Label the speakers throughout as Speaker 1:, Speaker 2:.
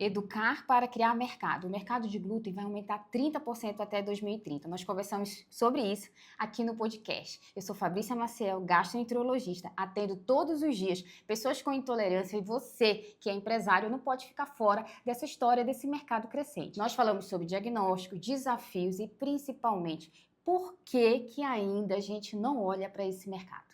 Speaker 1: Educar para criar mercado. O mercado de glúten vai aumentar 30% até 2030. Nós conversamos sobre isso aqui no podcast. Eu sou Fabrícia Maciel, gastroenterologista, atendo todos os dias pessoas com intolerância e você, que é empresário, não pode ficar fora dessa história desse mercado crescente. Nós falamos sobre diagnóstico, desafios e principalmente por que ainda a gente não olha para esse mercado.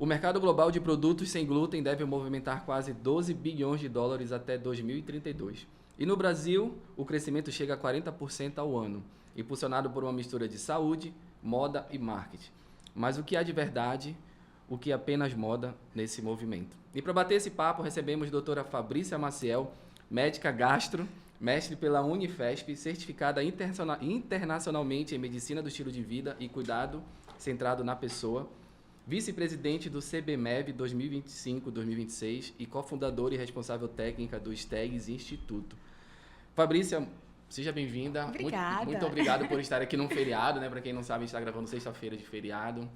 Speaker 2: O mercado global de produtos sem glúten deve movimentar quase 12 bilhões de dólares até 2032. E no Brasil, o crescimento chega a 40% ao ano, impulsionado por uma mistura de saúde, moda e marketing. Mas o que há de verdade, o que é apenas moda nesse movimento? E para bater esse papo, recebemos a doutora Fabrícia Maciel, médica gastro, mestre pela Unifesp, certificada internacionalmente em Medicina do Estilo de Vida e Cuidado Centrado na Pessoa, vice-presidente do CBMEV 2025-2026 e cofundadora e responsável técnica do STEGS Instituto. Fabrícia, seja bem-vinda.
Speaker 1: Obrigada.
Speaker 2: Muito obrigado por estar aqui num feriado, né? Para quem não sabe, a gente está gravando sexta-feira de feriado.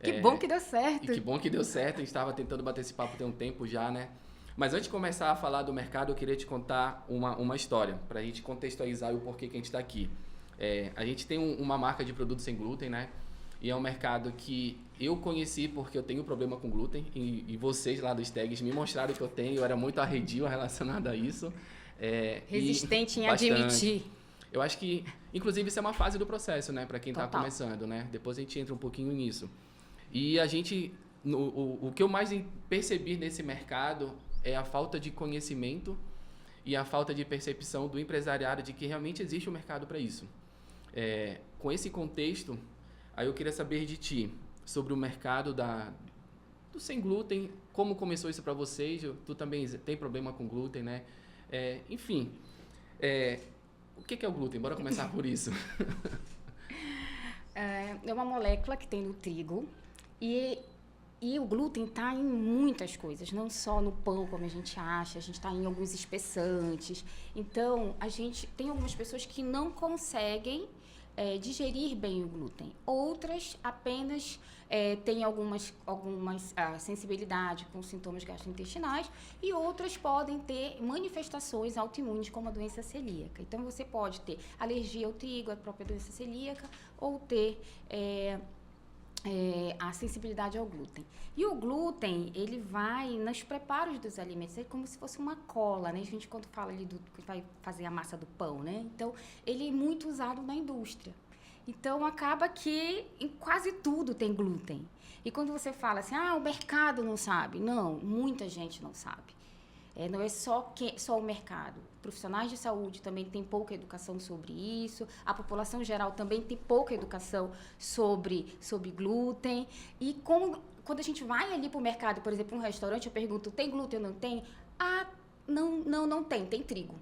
Speaker 1: Que bom que deu certo.
Speaker 2: E que bom que deu certo. A gente estava tentando bater esse papo tem um tempo já, né? Mas antes de começar a falar do mercado, eu queria te contar uma história, para a gente contextualizar o porquê que a gente está aqui. A gente tem uma marca de produtos sem glúten, né? E é um mercado que eu conheci porque eu tenho problema com glúten e vocês lá do STEGS me mostraram que eu tenho, eu era muito arredio relacionado a isso.
Speaker 1: Resistente em
Speaker 2: bastante.
Speaker 1: admitir.
Speaker 2: Eu acho que, inclusive, isso é uma fase do processo, né? Para quem está
Speaker 1: Total.
Speaker 2: começando, né? Depois a gente entra um pouquinho nisso. E a gente, o que eu mais percebi nesse mercado é a falta de conhecimento e a falta de percepção do empresariado de que realmente existe um mercado para isso. Com esse contexto, aí eu queria saber de ti, sobre o mercado do sem glúten, como começou isso para vocês, tu também tem problema com glúten, né? Enfim, o que é o glúten? Bora começar por isso.
Speaker 1: É uma molécula que tem no trigo e o glúten está em muitas coisas, não só no pão, como a gente acha, a gente está em alguns espessantes. Então, a gente tem algumas pessoas que não conseguem digerir bem o glúten. Outras apenas têm algumas sensibilidade com sintomas gastrointestinais e outras podem ter manifestações autoimunes como a doença celíaca. Então, você pode ter alergia ao trigo, a própria doença celíaca, ou ter a sensibilidade ao glúten. E o glúten, ele vai nos preparos dos alimentos, é como se fosse uma cola, né? A gente quando fala ali que vai fazer a massa do pão, né? Então, ele é muito usado na indústria. Então, acaba que em quase tudo tem glúten. E quando você fala assim, o mercado não sabe. Não, muita gente não sabe. Não é só o mercado. Profissionais de saúde também têm pouca educação sobre isso. A população geral também tem pouca educação sobre glúten. E quando a gente vai ali para o mercado, por exemplo, um restaurante, eu pergunto, tem glúten ou não tem? Não tem trigo.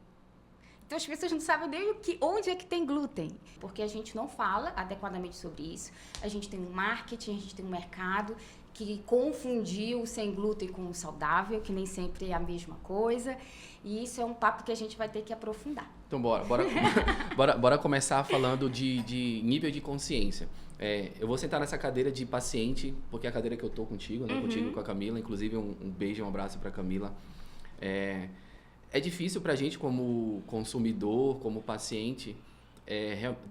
Speaker 1: Então, as pessoas não sabem nem onde é que tem glúten, porque a gente não fala adequadamente sobre isso. A gente tem um marketing, a gente tem um mercado que confundiu o sem glúten com o saudável, que nem sempre é a mesma coisa. E isso é um papo que a gente vai ter que aprofundar.
Speaker 2: Então, bora começar falando de nível de consciência. Eu vou sentar nessa cadeira de paciente, porque é a cadeira que eu tô contigo, né? Contigo e com a Camila. Inclusive, um beijo, um abraço para a Camila. É difícil para a gente, como consumidor, como paciente,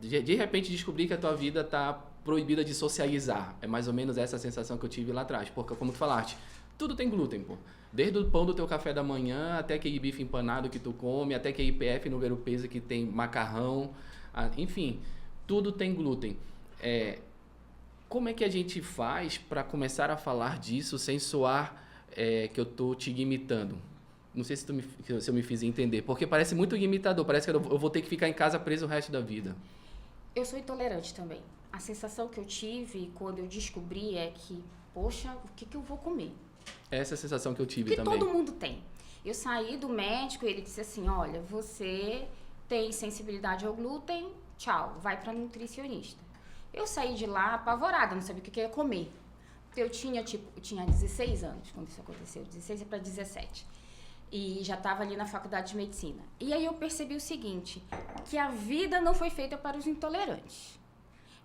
Speaker 2: de repente descobrir que a tua vida está proibida de socializar. É mais ou menos essa sensação que eu tive lá atrás. Porque, como tu falaste, tudo tem glúten, pô. Desde o pão do teu café da manhã, até aquele bife empanado que tu come, até aquele PF no Ver o Peso que tem macarrão. Enfim, tudo tem glúten. Como é que a gente faz para começar a falar disso sem soar que eu tô te imitando? Não sei se eu me fiz entender, porque parece muito imitador, parece que eu vou ter que ficar em casa preso o resto da vida.
Speaker 1: Eu sou intolerante também. A sensação que eu tive quando eu descobri é que, poxa, o que eu vou comer?
Speaker 2: Essa é a sensação que eu tive também.
Speaker 1: Que todo mundo tem. Eu saí do médico e ele disse assim, olha, você tem sensibilidade ao glúten, tchau, vai para nutricionista. Eu saí de lá apavorada, não sabia o que eu ia comer. Eu tinha 16 anos quando isso aconteceu, 16 para 17. E já estava ali na faculdade de medicina. E aí eu percebi o seguinte, que a vida não foi feita para os intolerantes.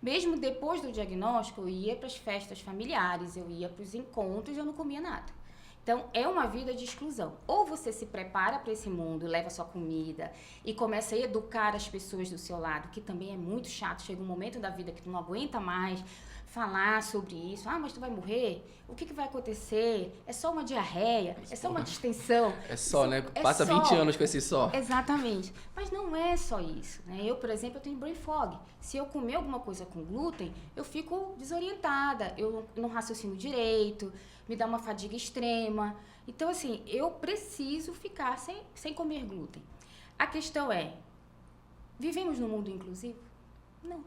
Speaker 1: Mesmo depois do diagnóstico, eu ia para as festas familiares, eu ia para os encontros e eu não comia nada. Então, é uma vida de exclusão. Ou você se prepara para esse mundo, leva sua comida e começa a educar as pessoas do seu lado, que também é muito chato. Chega um momento da vida que tu não aguenta mais falar sobre isso. Ah, mas tu vai morrer? O que vai acontecer? É só uma diarreia? É só uma distensão?
Speaker 2: É só, né?
Speaker 1: É
Speaker 2: Passa
Speaker 1: só.
Speaker 2: 20 anos com esse só.
Speaker 1: Exatamente. Mas não é só isso, né? Eu, por exemplo, eu tenho brain fog. Se eu comer alguma coisa com glúten, eu fico desorientada, eu não raciocino direito, me dá uma fadiga extrema. Então, assim, eu preciso ficar sem comer glúten. A questão é, vivemos num mundo inclusivo? Não.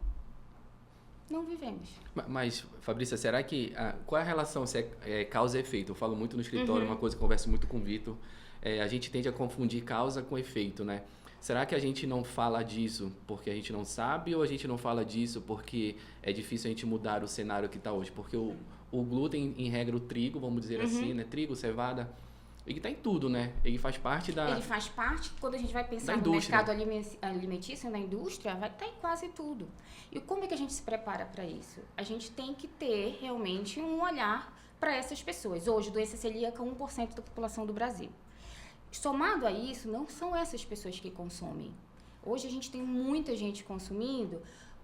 Speaker 1: Não vivemos.
Speaker 2: Mas, Fabrícia, será que... qual é a relação, se é causa e efeito? Eu falo muito no escritório, uma coisa que eu converso muito com o Vitor. A gente tende a confundir causa com efeito, né? Será que a gente não fala disso porque a gente não sabe ou a gente não fala disso porque é difícil a gente mudar o cenário que está hoje? Porque o glúten, em regra, o trigo, vamos dizer assim, né? Trigo, cevada, ele está em tudo, né? Ele faz parte da...
Speaker 1: Ele faz parte, quando a gente vai pensar no mercado alimentício, na indústria, vai estar em quase tudo. E como é que a gente se prepara para isso? A gente tem que ter realmente um olhar para essas pessoas. Hoje, doença celíaca, 1% da população do Brasil. Somado a isso, não são essas pessoas que consomem. Hoje a gente tem muita gente consumindo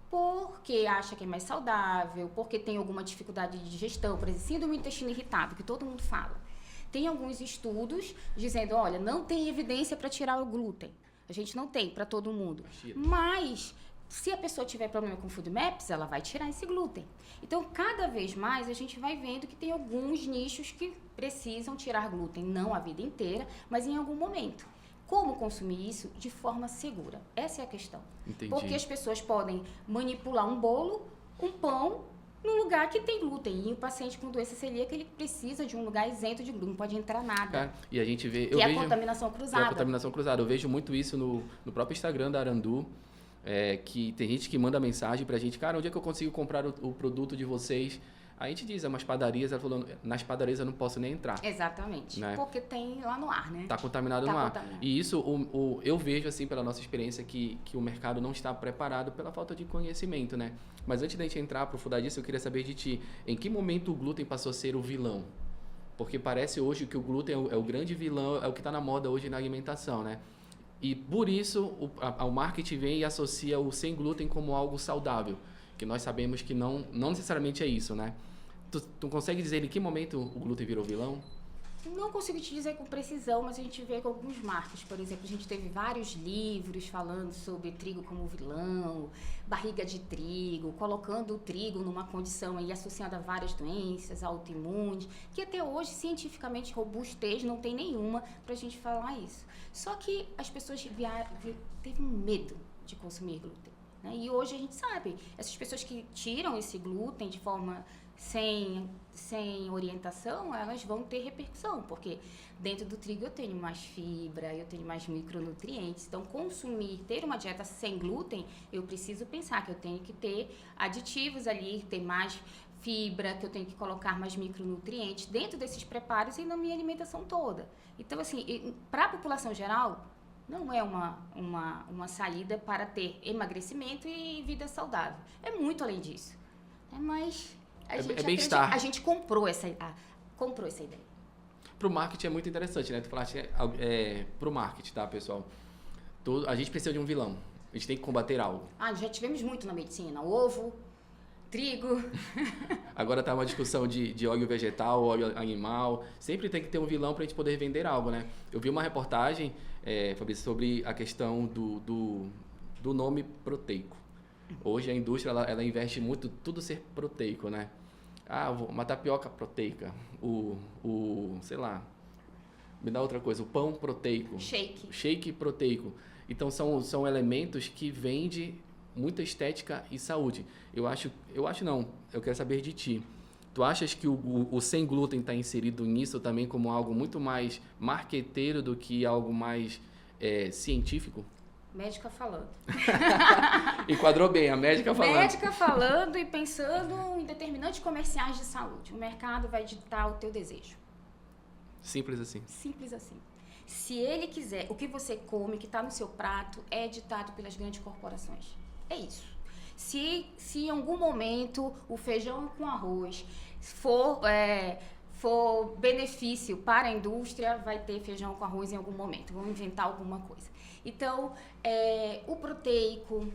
Speaker 1: porque acha que é mais saudável, porque tem alguma dificuldade de digestão, por exemplo, síndrome do intestino irritável, que todo mundo fala. Tem alguns estudos dizendo, olha, não tem evidência para tirar o glúten. A gente não tem para todo mundo. Mas, se a pessoa tiver problema com FoodMaps, ela vai tirar esse glúten. Então, cada vez mais, a gente vai vendo que tem alguns nichos que precisam tirar glúten. Não a vida inteira, mas em algum momento. Como consumir isso de forma segura? Essa é a questão.
Speaker 2: Entendi.
Speaker 1: Porque as pessoas podem manipular um bolo, um pão, num lugar que tem glúten. E o paciente com doença celíaca, ele precisa de um lugar isento de glúten, não pode entrar nada.
Speaker 2: E a gente vê...
Speaker 1: Que é a contaminação cruzada.
Speaker 2: É a contaminação cruzada. Eu vejo muito isso no próprio Instagram da Arandu, que tem gente que manda mensagem pra gente, cara, onde é que eu consigo comprar o produto de vocês? Aí a gente diz, umas padarias, ela falou, nas padarias eu não posso nem entrar.
Speaker 1: Exatamente, né? Porque tem lá no ar, né?
Speaker 2: Tá contaminado no ar. E isso, eu vejo, assim, pela nossa experiência, que o mercado não está preparado pela falta de conhecimento, né? Mas antes da gente entrar, aprofundar disso, eu queria saber de ti, em que momento o glúten passou a ser o vilão? Porque parece hoje que o glúten é o grande vilão, é o que está na moda hoje na alimentação, né? E por isso o marketing vem e associa o sem glúten como algo saudável, que nós sabemos que não necessariamente é isso, né? Tu consegue dizer em que momento o glúten virou vilão?
Speaker 1: Não consigo te dizer com precisão, mas a gente vê com alguns marcos. Por exemplo, a gente teve vários livros falando sobre trigo como vilão, barriga de trigo, colocando o trigo numa condição aí associada a várias doenças autoimunes, que até hoje, cientificamente, robustez não tem nenhuma pra gente falar isso. Só que as pessoas teve um medo de consumir glúten, né? E hoje a gente sabe, essas pessoas que tiram esse glúten de forma sem orientação, elas vão ter repercussão, porque dentro do trigo eu tenho mais fibra, eu tenho mais micronutrientes. Então, ter uma dieta sem glúten, eu preciso pensar que eu tenho que ter aditivos ali, ter mais fibra, que eu tenho que colocar mais micronutrientes dentro desses preparos e na minha alimentação toda. Então, assim, para a população geral, não é uma saída para ter emagrecimento e vida saudável. É muito além disso. Mas a gente comprou essa ideia.
Speaker 2: Pro marketing é muito interessante, né? Tu falaste pro marketing, tá, pessoal? A gente precisa de um vilão. A gente tem que combater algo.
Speaker 1: Já tivemos muito na medicina. Ovo, trigo.
Speaker 2: Agora tá uma discussão de óleo vegetal, óleo animal. Sempre tem que ter um vilão pra gente poder vender algo, né? Eu vi uma reportagem, Fabrício, sobre a questão do nome proteico. Hoje a indústria, ela investe muito tudo ser proteico, né? Uma tapioca proteica, sei lá, me dá outra coisa, o pão proteico. Shake proteico. Então são elementos que vendem muita estética e saúde. Eu quero saber de ti. Tu achas que o sem glúten está inserido nisso também como algo muito mais marqueteiro do que algo mais científico?
Speaker 1: Médica falando.
Speaker 2: Enquadrou bem, a médica falando.
Speaker 1: Médica falando e pensando em determinantes comerciais de saúde. O mercado vai ditar o teu desejo.
Speaker 2: Simples assim.
Speaker 1: Simples assim. Se ele quiser, o que você come, que está no seu prato, é ditado pelas grandes corporações. É isso. Se em algum momento o feijão com arroz for benefício para a indústria, vai ter feijão com arroz em algum momento. Vamos inventar alguma coisa. Então, o proteico,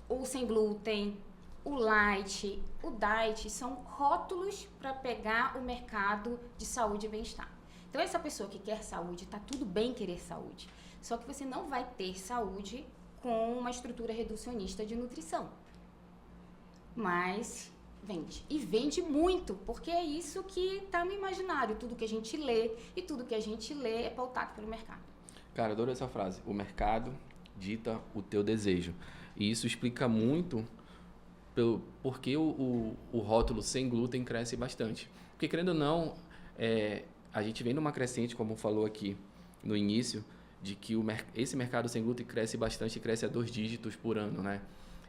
Speaker 1: o sem glúten, o light, o diet, são rótulos para pegar o mercado de saúde e bem-estar. Então, essa pessoa que quer saúde, está tudo bem querer saúde. Só que você não vai ter saúde com uma estrutura reducionista de nutrição. Mas vende. E vende muito, porque é isso que está no imaginário. Tudo que a gente lê, e tudo que a gente lê é pautado pelo mercado.
Speaker 2: Cara, adoro essa frase. O mercado dita o teu desejo. E isso explica muito porque o rótulo sem glúten cresce bastante. Porque, querendo ou não, a gente vem numa crescente, como falou aqui no início, de que esse mercado sem glúten cresce bastante e cresce a 2 dígitos por ano, né?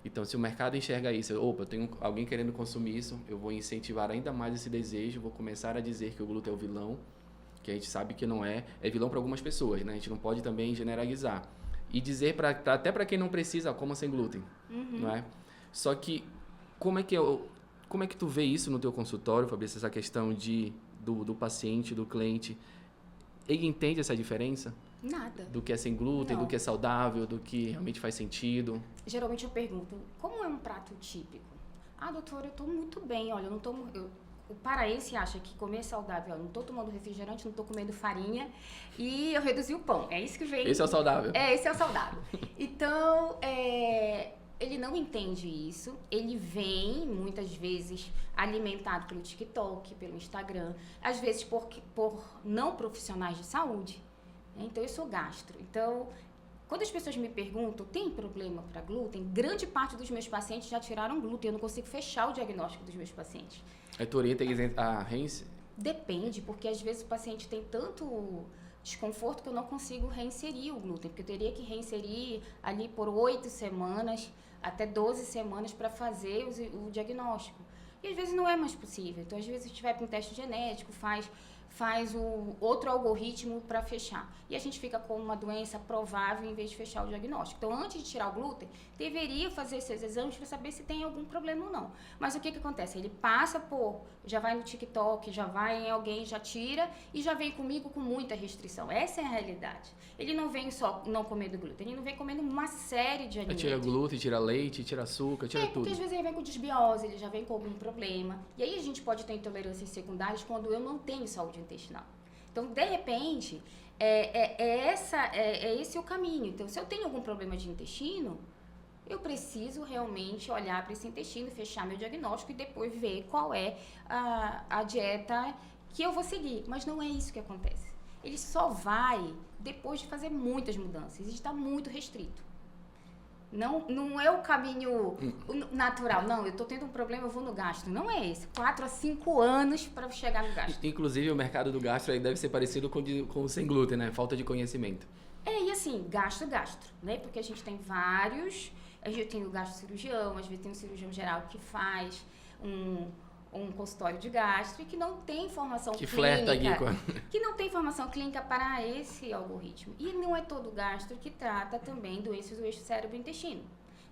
Speaker 2: Então, se o mercado enxerga isso, eu tenho alguém querendo consumir isso, eu vou incentivar ainda mais esse desejo, vou começar a dizer que o glúten é o vilão, que a gente sabe que não é vilão para algumas pessoas, né? A gente não pode também generalizar. E dizer até para quem não precisa, coma sem glúten, não é? Só que, como é que tu vê isso no teu consultório, Fabrício, essa questão do paciente, do cliente? Ele entende essa diferença?
Speaker 1: Nada.
Speaker 2: Do que é sem glúten,
Speaker 1: Não.
Speaker 2: do que é saudável, do que realmente faz sentido?
Speaker 1: Geralmente eu pergunto, como é um prato típico? Ah, doutora, eu estou muito bem, olha, eu não tomo... O paraense acha que comer é saudável, eu não estou tomando refrigerante, não estou comendo farinha e eu reduzi o pão. É isso que vem...
Speaker 2: Esse é o saudável.
Speaker 1: Esse é o saudável. Então, ele não entende isso, ele vem, muitas vezes, alimentado pelo TikTok, pelo Instagram, às vezes por não profissionais de saúde. Então, eu sou gastro. Então, quando as pessoas me perguntam, tem problema para glúten? Grande parte dos meus pacientes já tiraram glúten. Eu não consigo fechar o diagnóstico dos meus pacientes.
Speaker 2: Aí tu orienta eles a reinse?
Speaker 1: Depende, porque às vezes o paciente tem tanto desconforto que eu não consigo reinserir o glúten. Porque eu teria que reinserir ali por 8 semanas, até 12 semanas para fazer o diagnóstico. E às vezes não é mais possível. Então, às vezes, a gente vai para um teste genético, faz o outro algoritmo para fechar. E a gente fica com uma doença provável em vez de fechar o diagnóstico. Então, antes de tirar o glúten, deveria fazer esses exames para saber se tem algum problema ou não. Mas o que acontece? Ele passa já vai no TikTok, já vai em alguém, já tira e já vem comigo com muita restrição. Essa é a realidade. Ele não vem só não comendo glúten, ele não vem comendo uma série de alimentos.
Speaker 2: Tira glúten, tira leite, tira açúcar, tira tudo.
Speaker 1: Porque às vezes ele vem com desbiose, ele já vem com algum problema. E aí a gente pode ter intolerâncias secundárias quando eu não tenho saúde intestinal. Então, de repente, esse o caminho. Então, se eu tenho algum problema de intestino, eu preciso realmente olhar para esse intestino, fechar meu diagnóstico e depois ver qual é a dieta que eu vou seguir. Mas não é isso que acontece. Ele só vai depois de fazer muitas mudanças. Ele está muito restrito. Não é o caminho natural. Não, eu estou tendo um problema, eu vou no gastro. Não é esse. 4 a 5 anos para chegar no gastro.
Speaker 2: Inclusive, o mercado do gastro aí deve ser parecido com o sem glúten, né? Falta de conhecimento.
Speaker 1: E assim, gastro, né? Porque a gente tem vários... A gente tem o gastrocirurgião, às vezes tem um cirurgião geral que faz um consultório de gastro e que não tem formação clínica.
Speaker 2: Flerta aqui
Speaker 1: que não tem formação clínica para esse algoritmo. E não é todo gastro que trata também doenças do eixo cérebro-intestino.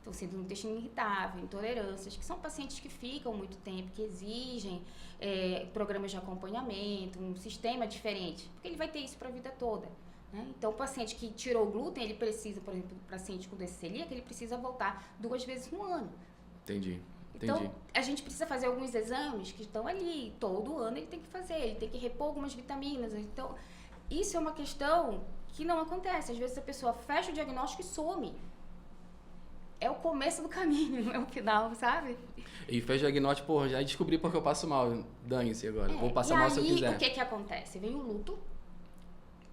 Speaker 1: Então, síndrome do intestino irritável, intolerâncias, que são pacientes que ficam muito tempo, que exigem programas de acompanhamento, um sistema diferente, porque ele vai ter isso para a vida toda. Né? Então, o paciente que tirou o glúten, ele precisa, por exemplo, o paciente com doença celíaca, ele precisa voltar 2 vezes no ano.
Speaker 2: Entendi.
Speaker 1: Então, a gente precisa fazer alguns exames que estão ali, todo ano ele tem que fazer, ele tem que repor algumas vitaminas. Então, isso é uma questão que não acontece. Às vezes a pessoa fecha o diagnóstico e some. É o começo do caminho, não é o final, sabe?
Speaker 2: E fecha o diagnóstico, já descobri porque eu passo mal, dane-se agora, vou passar mal se eu quiser.
Speaker 1: O que acontece? Vem o luto,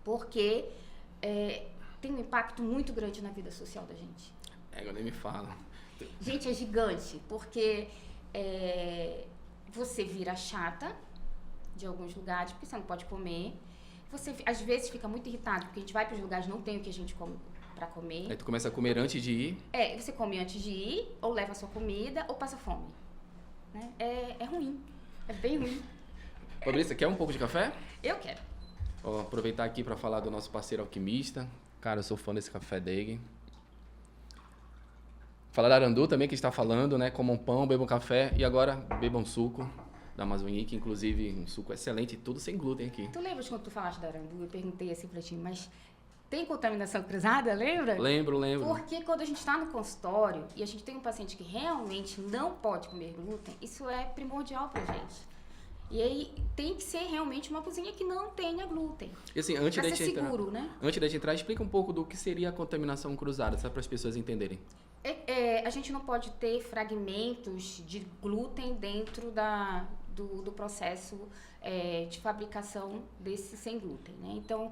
Speaker 1: porque tem um impacto muito grande na vida social da gente.
Speaker 2: Agora nem me fala.
Speaker 1: Gente, é gigante, porque você vira chata de alguns lugares, porque você não pode comer. Você, às vezes, fica muito irritado, porque a gente vai para os lugares, não tem o que a gente come para comer.
Speaker 2: Aí tu começa a comer antes de ir.
Speaker 1: Você come antes de ir, ou leva a sua comida, ou passa fome. Né? É ruim, é bem ruim.
Speaker 2: Fabrício, quer um pouco de café?
Speaker 1: Eu quero.
Speaker 2: Ó, aproveitar aqui para falar do nosso parceiro alquimista. Cara, eu sou fã desse café dele. Falar da Arandu também, que está falando, né? Comam pão, bebam café e agora bebam suco da Amazônia, que inclusive um suco excelente, tudo sem glúten aqui.
Speaker 1: Tu lembra quando tu falaste da Arandu? Eu perguntei assim pra ti, mas tem contaminação cruzada, lembra?
Speaker 2: Lembro.
Speaker 1: Porque quando a gente está no consultório e a gente tem um paciente que realmente não pode comer glúten, isso é primordial pra gente. E aí tem que ser realmente uma cozinha que não tenha glúten.
Speaker 2: E assim, antes
Speaker 1: pra
Speaker 2: da
Speaker 1: ser
Speaker 2: gente entrar,
Speaker 1: seguro, né?
Speaker 2: antes da gente entrar, explica um pouco do que seria a contaminação cruzada, só para as pessoas entenderem.
Speaker 1: A gente não pode ter fragmentos de glúten dentro do processo de fabricação desse sem glúten, né? Então,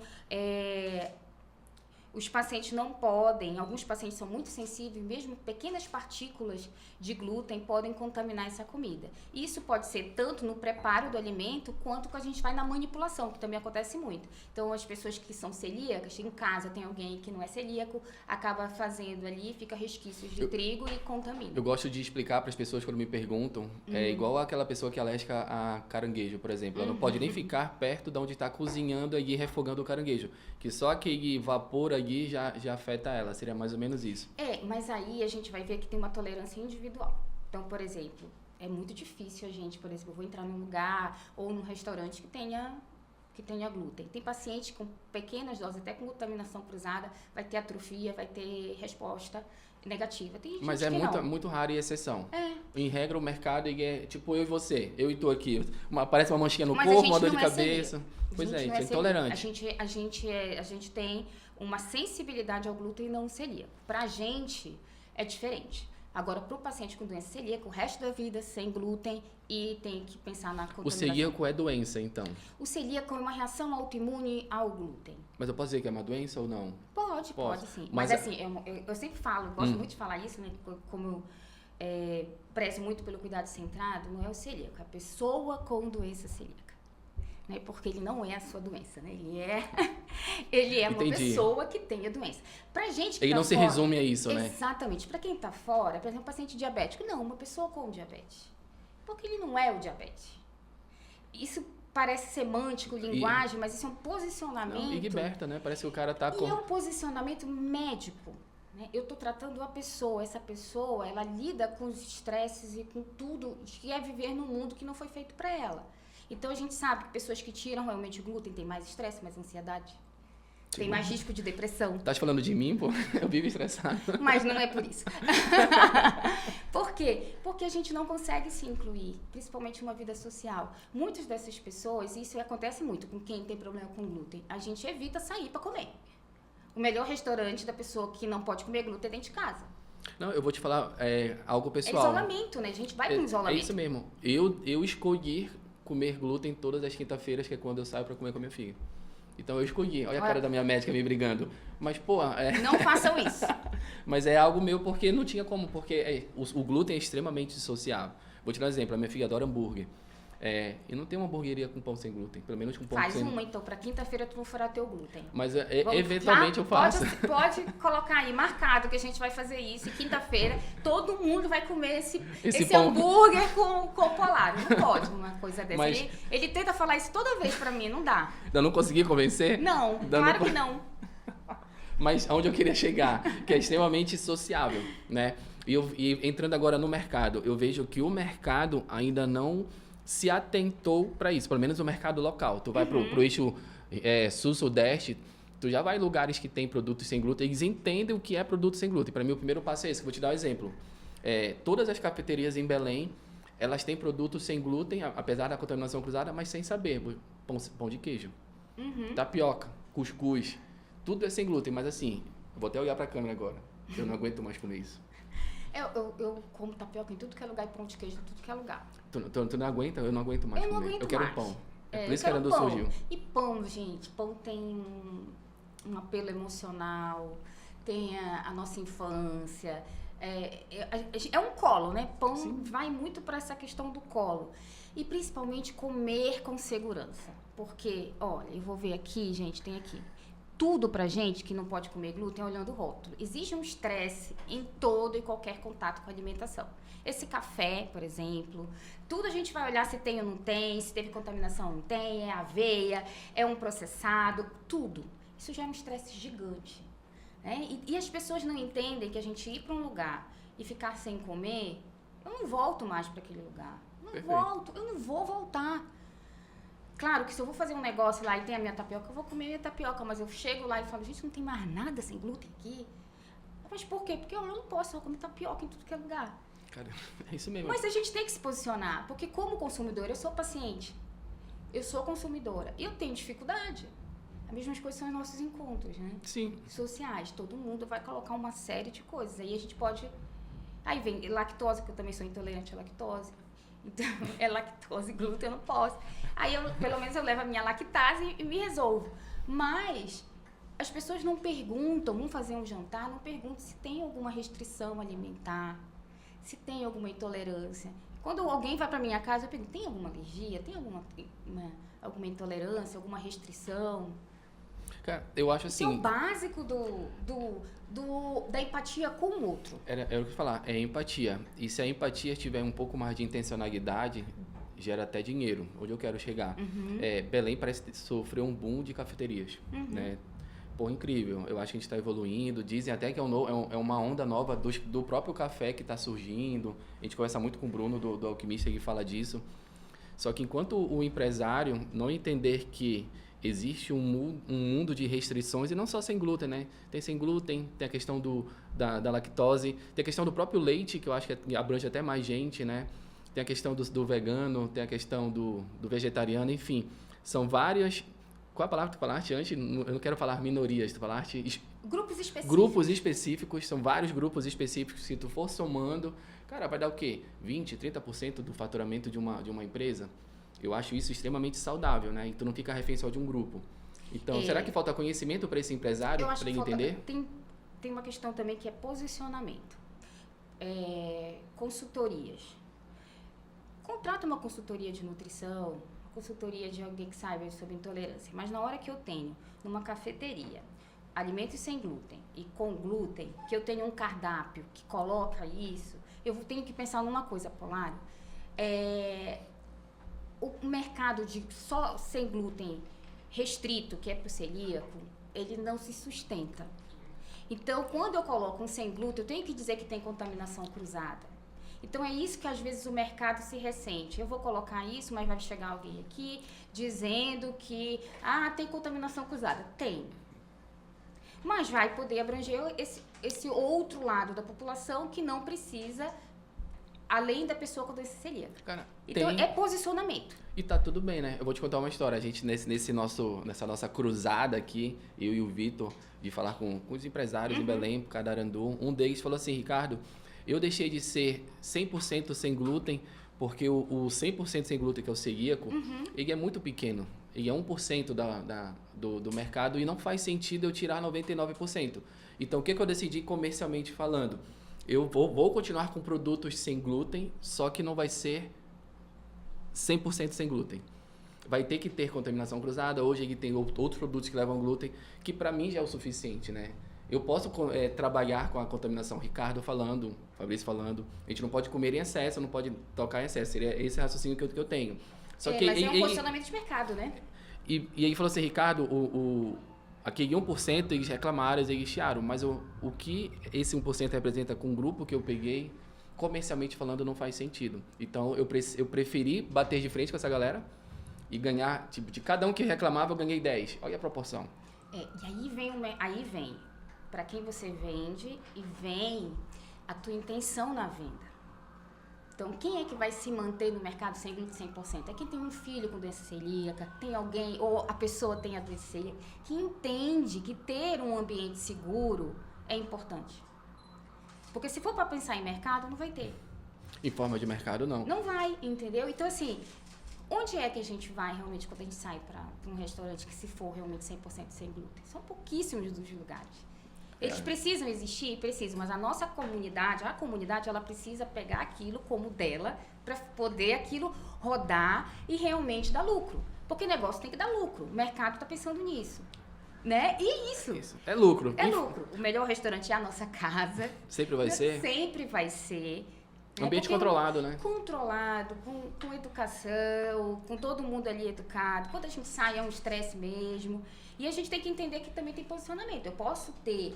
Speaker 1: os pacientes não podem, alguns pacientes são muito sensíveis, mesmo pequenas partículas de glúten podem contaminar essa comida. Isso pode ser tanto no preparo do alimento, quanto quando a gente vai na manipulação, que também acontece muito. Então, as pessoas que são celíacas, em casa tem alguém que não é celíaco, acaba fazendo ali, fica resquícios de trigo e contamina.
Speaker 2: Eu gosto de explicar para as pessoas quando me perguntam, é igual aquela pessoa que é alérgica a caranguejo, por exemplo. Ela não pode nem ficar perto de onde está cozinhando e refogando o caranguejo, que só aquele vapor ali já afeta ela, seria mais ou menos isso.
Speaker 1: Mas aí a gente vai ver que tem uma tolerância individual. Então, por exemplo, é muito difícil a gente, por exemplo, eu vou entrar num lugar ou num restaurante que tenha glúten. Tem paciente com pequenas doses, até com contaminação cruzada, vai ter atrofia, vai ter resposta negativa. Tem gente
Speaker 2: Mas é
Speaker 1: que
Speaker 2: muito raro e exceção. Em regra, o mercado é tipo eu e você. Eu e tu aqui. Aparece uma manchinha no corpo, uma dor de cabeça. Pois é, isso é intolerante.
Speaker 1: A gente tem uma sensibilidade ao glúten não celíaco. Pra gente, é diferente. Agora, para o paciente com doença celíaca, o resto da vida sem glúten e tem que pensar na contaminação.
Speaker 2: O celíaco é doença, então?
Speaker 1: O celíaco é uma reação autoimune ao glúten.
Speaker 2: Mas eu posso dizer que é uma doença ou não?
Speaker 1: Pode sim. Mas assim, eu sempre falo, gosto muito de falar isso, né? Como eu prezo muito pelo cuidado centrado, não é o celíaco, é a pessoa com doença celíaca. Né? Porque ele não é a sua doença, né? Ele é uma pessoa que tem a doença. Pra gente que
Speaker 2: ele não se resume a isso, né?
Speaker 1: Exatamente. Pra quem tá fora, por exemplo, um paciente diabético, não, uma pessoa com diabetes. Porque ele não é o diabetes. Isso parece semântico, linguagem, mas isso é um posicionamento.
Speaker 2: Não, e liberta, né? Parece que o cara tá com...
Speaker 1: E é um posicionamento médico. Né? Eu tô tratando a pessoa. Essa pessoa, ela lida com os estresses e com tudo que é viver num mundo que não foi feito pra ela. Então, a gente sabe que pessoas que tiram realmente o glúten têm mais estresse, mais ansiedade, tem mais risco de depressão.
Speaker 2: Tá falando de mim, pô? Eu vivo estressado.
Speaker 1: Mas não é por isso. Por quê? Porque a gente não consegue se incluir, principalmente numa vida social. Muitas dessas pessoas, isso acontece muito com quem tem problema com glúten, a gente evita sair para comer. O melhor restaurante da pessoa que não pode comer glúten é dentro de casa.
Speaker 2: Não, eu vou te falar algo pessoal.
Speaker 1: É isolamento, né? A gente vai com isolamento.
Speaker 2: É isso mesmo. Eu escolhi comer glúten todas as quinta-feiras, que é quando eu saio para comer com a minha filha. Então eu escolhi. Olha a cara da minha médica me brigando. Mas, pô...
Speaker 1: Não façam isso.
Speaker 2: Mas é algo meu porque não tinha como. Porque o glúten é extremamente dissociável. Vou te dar um exemplo. A minha filha adora hambúrguer. E não tem uma hamburgueria com pão sem glúten. Pelo menos com pão sem...
Speaker 1: Faz uma, então. Pra quinta-feira tu vai furar teu glúten.
Speaker 2: Mas eventualmente eu faço.
Speaker 1: Pode colocar aí, marcado, que a gente vai fazer isso. E quinta-feira todo mundo vai comer esse hambúrguer com polar. Não pode uma coisa dessa.
Speaker 2: Mas...
Speaker 1: Ele tenta falar isso toda vez pra mim, não dá.
Speaker 2: Eu não consegui convencer?
Speaker 1: Não, claro que não.
Speaker 2: Mas aonde eu queria chegar, que é extremamente sociável, né? E entrando agora no mercado, eu vejo que o mercado ainda não se atentou para isso, pelo menos o mercado local. Tu vai pro eixo sul-sudeste, tu já vai em lugares que tem produtos sem glúten, eles entendem o que é produto sem glúten. Para mim, o primeiro passo é esse, que eu vou te dar um exemplo. Todas as cafeterias em Belém, elas têm produtos sem glúten, apesar da contaminação cruzada, mas sem saber. Pão de queijo, tapioca, cuscuz, tudo é sem glúten, mas assim, eu vou até olhar para a câmera agora, eu não aguento mais comer isso.
Speaker 1: Eu como tapioca em tudo que é lugar e pão de queijo em tudo que é lugar.
Speaker 2: Tu não aguenta? Eu não aguento mais comer.
Speaker 1: Eu não aguento
Speaker 2: quero
Speaker 1: mais.
Speaker 2: Pão. Por isso que a Arandu surgiu.
Speaker 1: E pão, gente, pão tem um apelo emocional, tem a nossa infância. É um colo, né? Pão Sim. Vai muito para essa questão do colo. E principalmente comer com segurança. Porque, olha, eu vou ver aqui, gente, tem aqui. Tudo pra gente que não pode comer glúten olhando o rótulo. Existe um estresse em todo e qualquer contato com a alimentação. Esse café, por exemplo, tudo a gente vai olhar se tem ou não tem, se teve contaminação ou não tem, é aveia, é um processado, tudo. Isso já é um estresse gigante. Né? E as pessoas não entendem que a gente ir para um lugar e ficar sem comer, eu não volto mais para aquele lugar. Eu não vou voltar. Claro que se eu vou fazer um negócio lá e tem a minha tapioca, eu vou comer a minha tapioca, mas eu chego lá e falo, gente, não tem mais nada sem glúten aqui. Mas por quê? Porque eu não posso, eu comer tapioca em tudo que é lugar.
Speaker 2: Cara, é isso mesmo.
Speaker 1: Mas a gente tem que se posicionar, porque como consumidora, eu sou paciente, eu sou consumidora, e eu tenho dificuldade. As mesmas coisas são os nossos encontros, né?
Speaker 2: Sim.
Speaker 1: Sociais. Todo mundo vai colocar uma série de coisas. Aí a gente pode... Aí vem lactose, que eu também sou intolerante à lactose. Então, é lactose, glúten, eu não posso. Aí, pelo menos, eu levo a minha lactase e me resolvo. Mas as pessoas não perguntam, vão fazer um jantar, não perguntam se tem alguma restrição alimentar, se tem alguma intolerância. Quando alguém vai para minha casa, eu pergunto, tem alguma alergia? Tem alguma intolerância, alguma restrição?
Speaker 2: Cara, eu acho assim...
Speaker 1: Isso é o básico da empatia com o outro.
Speaker 2: Era o que eu ia falar, é empatia. E se a empatia tiver um pouco mais de intencionalidade, gera até dinheiro. Onde eu quero chegar? Belém parece sofrer um boom de cafeterias, né? Pô, incrível. Eu acho que a gente está evoluindo. Dizem até que é uma onda nova do próprio café que está surgindo. A gente conversa muito com o Bruno, do Alquimista, que fala disso. Só que enquanto o empresário não entender que existe um mundo de restrições, e não só sem glúten, né? Tem sem glúten, tem a questão da lactose, tem a questão do próprio leite, que eu acho que abrange até mais gente, né? Tem a questão do vegano, tem a questão do vegetariano, enfim. São várias... Qual a palavra que tu falaste antes? Eu não quero falar minorias, tu falaste...
Speaker 1: Grupos específicos.
Speaker 2: Grupos específicos, são vários grupos específicos. Se tu for somando, cara, vai dar o quê? 20%, 30% do faturamento de uma empresa? Eu acho isso extremamente saudável, né? E tu não fica refém só de um grupo. Então, será que falta conhecimento para esse empresário, para ele entender?
Speaker 1: Tem uma questão também que é posicionamento. Consultorias. Contrata uma consultoria de nutrição, consultoria de alguém que saiba sobre intolerância. Mas na hora que eu tenho, numa cafeteria, alimentos sem glúten e com glúten, que eu tenho um cardápio que coloca isso, eu tenho que pensar numa coisa, Polário. O mercado de só sem glúten restrito, que é para o celíaco, ele não se sustenta. Então, quando eu coloco um sem glúten, eu tenho que dizer que tem contaminação cruzada. Então, é isso que às vezes o mercado se ressente. Eu vou colocar isso, mas vai chegar alguém aqui dizendo que tem contaminação cruzada. Tem. Mas vai poder abranger esse outro lado da população que não precisa, além da pessoa com doença celíaca.
Speaker 2: Cara,
Speaker 1: então, é posicionamento.
Speaker 2: E tá tudo bem, né? Eu vou te contar uma história. A gente, nessa nossa cruzada aqui, eu e o Vitor, de falar com os empresários em Belém, Cadarandu, um deles falou assim, Ricardo, eu deixei de ser 100% sem glúten, porque o 100% sem glúten, que é o celíaco, ele é muito pequeno. Ele é 1% do mercado e não faz sentido eu tirar 99%. Então, o que eu decidi comercialmente falando? Eu vou continuar com produtos sem glúten, só que não vai ser 100% sem glúten. Vai ter que ter contaminação cruzada. Hoje ele tem outros produtos que levam glúten, que para mim já é o suficiente, né? Eu posso trabalhar com a contaminação. Ricardo falando, Fabrício falando, a gente não pode comer em excesso, não pode tocar em excesso. Seria esse raciocínio que eu tenho. Só que
Speaker 1: mas é um posicionamento de mercado, né?
Speaker 2: E aí falou assim, Ricardo, aquele 1% eles reclamaram, eles chiaram, mas o que esse 1% representa com o grupo que eu peguei, comercialmente falando, não faz sentido. Então, eu preferi bater de frente com essa galera e ganhar, tipo, de cada um que reclamava, eu ganhei 10. Olha a proporção.
Speaker 1: E aí vem para quem você vende e vem a tua intenção na venda. Então, quem é que vai se manter no mercado sem glúten 100%? É quem tem um filho com doença celíaca, tem alguém, ou a pessoa tem a doença celíaca, que entende que ter um ambiente seguro é importante. Porque se for para pensar em mercado, não vai ter.
Speaker 2: Em forma de mercado, não.
Speaker 1: Não vai, entendeu? Então, assim, onde é que a gente vai realmente quando a gente sai para um restaurante que se for realmente 100% sem glúten? São pouquíssimos dos lugares. Eles precisam existir? Precisam, mas a nossa comunidade, ela precisa pegar aquilo como dela para poder aquilo rodar e realmente dar lucro. Porque o negócio tem que dar lucro. O mercado está pensando nisso. Né? E isso.
Speaker 2: É lucro.
Speaker 1: É lucro. O melhor restaurante é a nossa casa.
Speaker 2: Sempre vai ser?
Speaker 1: Sempre vai ser.
Speaker 2: Ambiente controlado, né?
Speaker 1: Controlado, com educação, com todo mundo ali educado. Quando a gente sai é um estresse mesmo. E a gente tem que entender que também tem posicionamento. Eu posso ter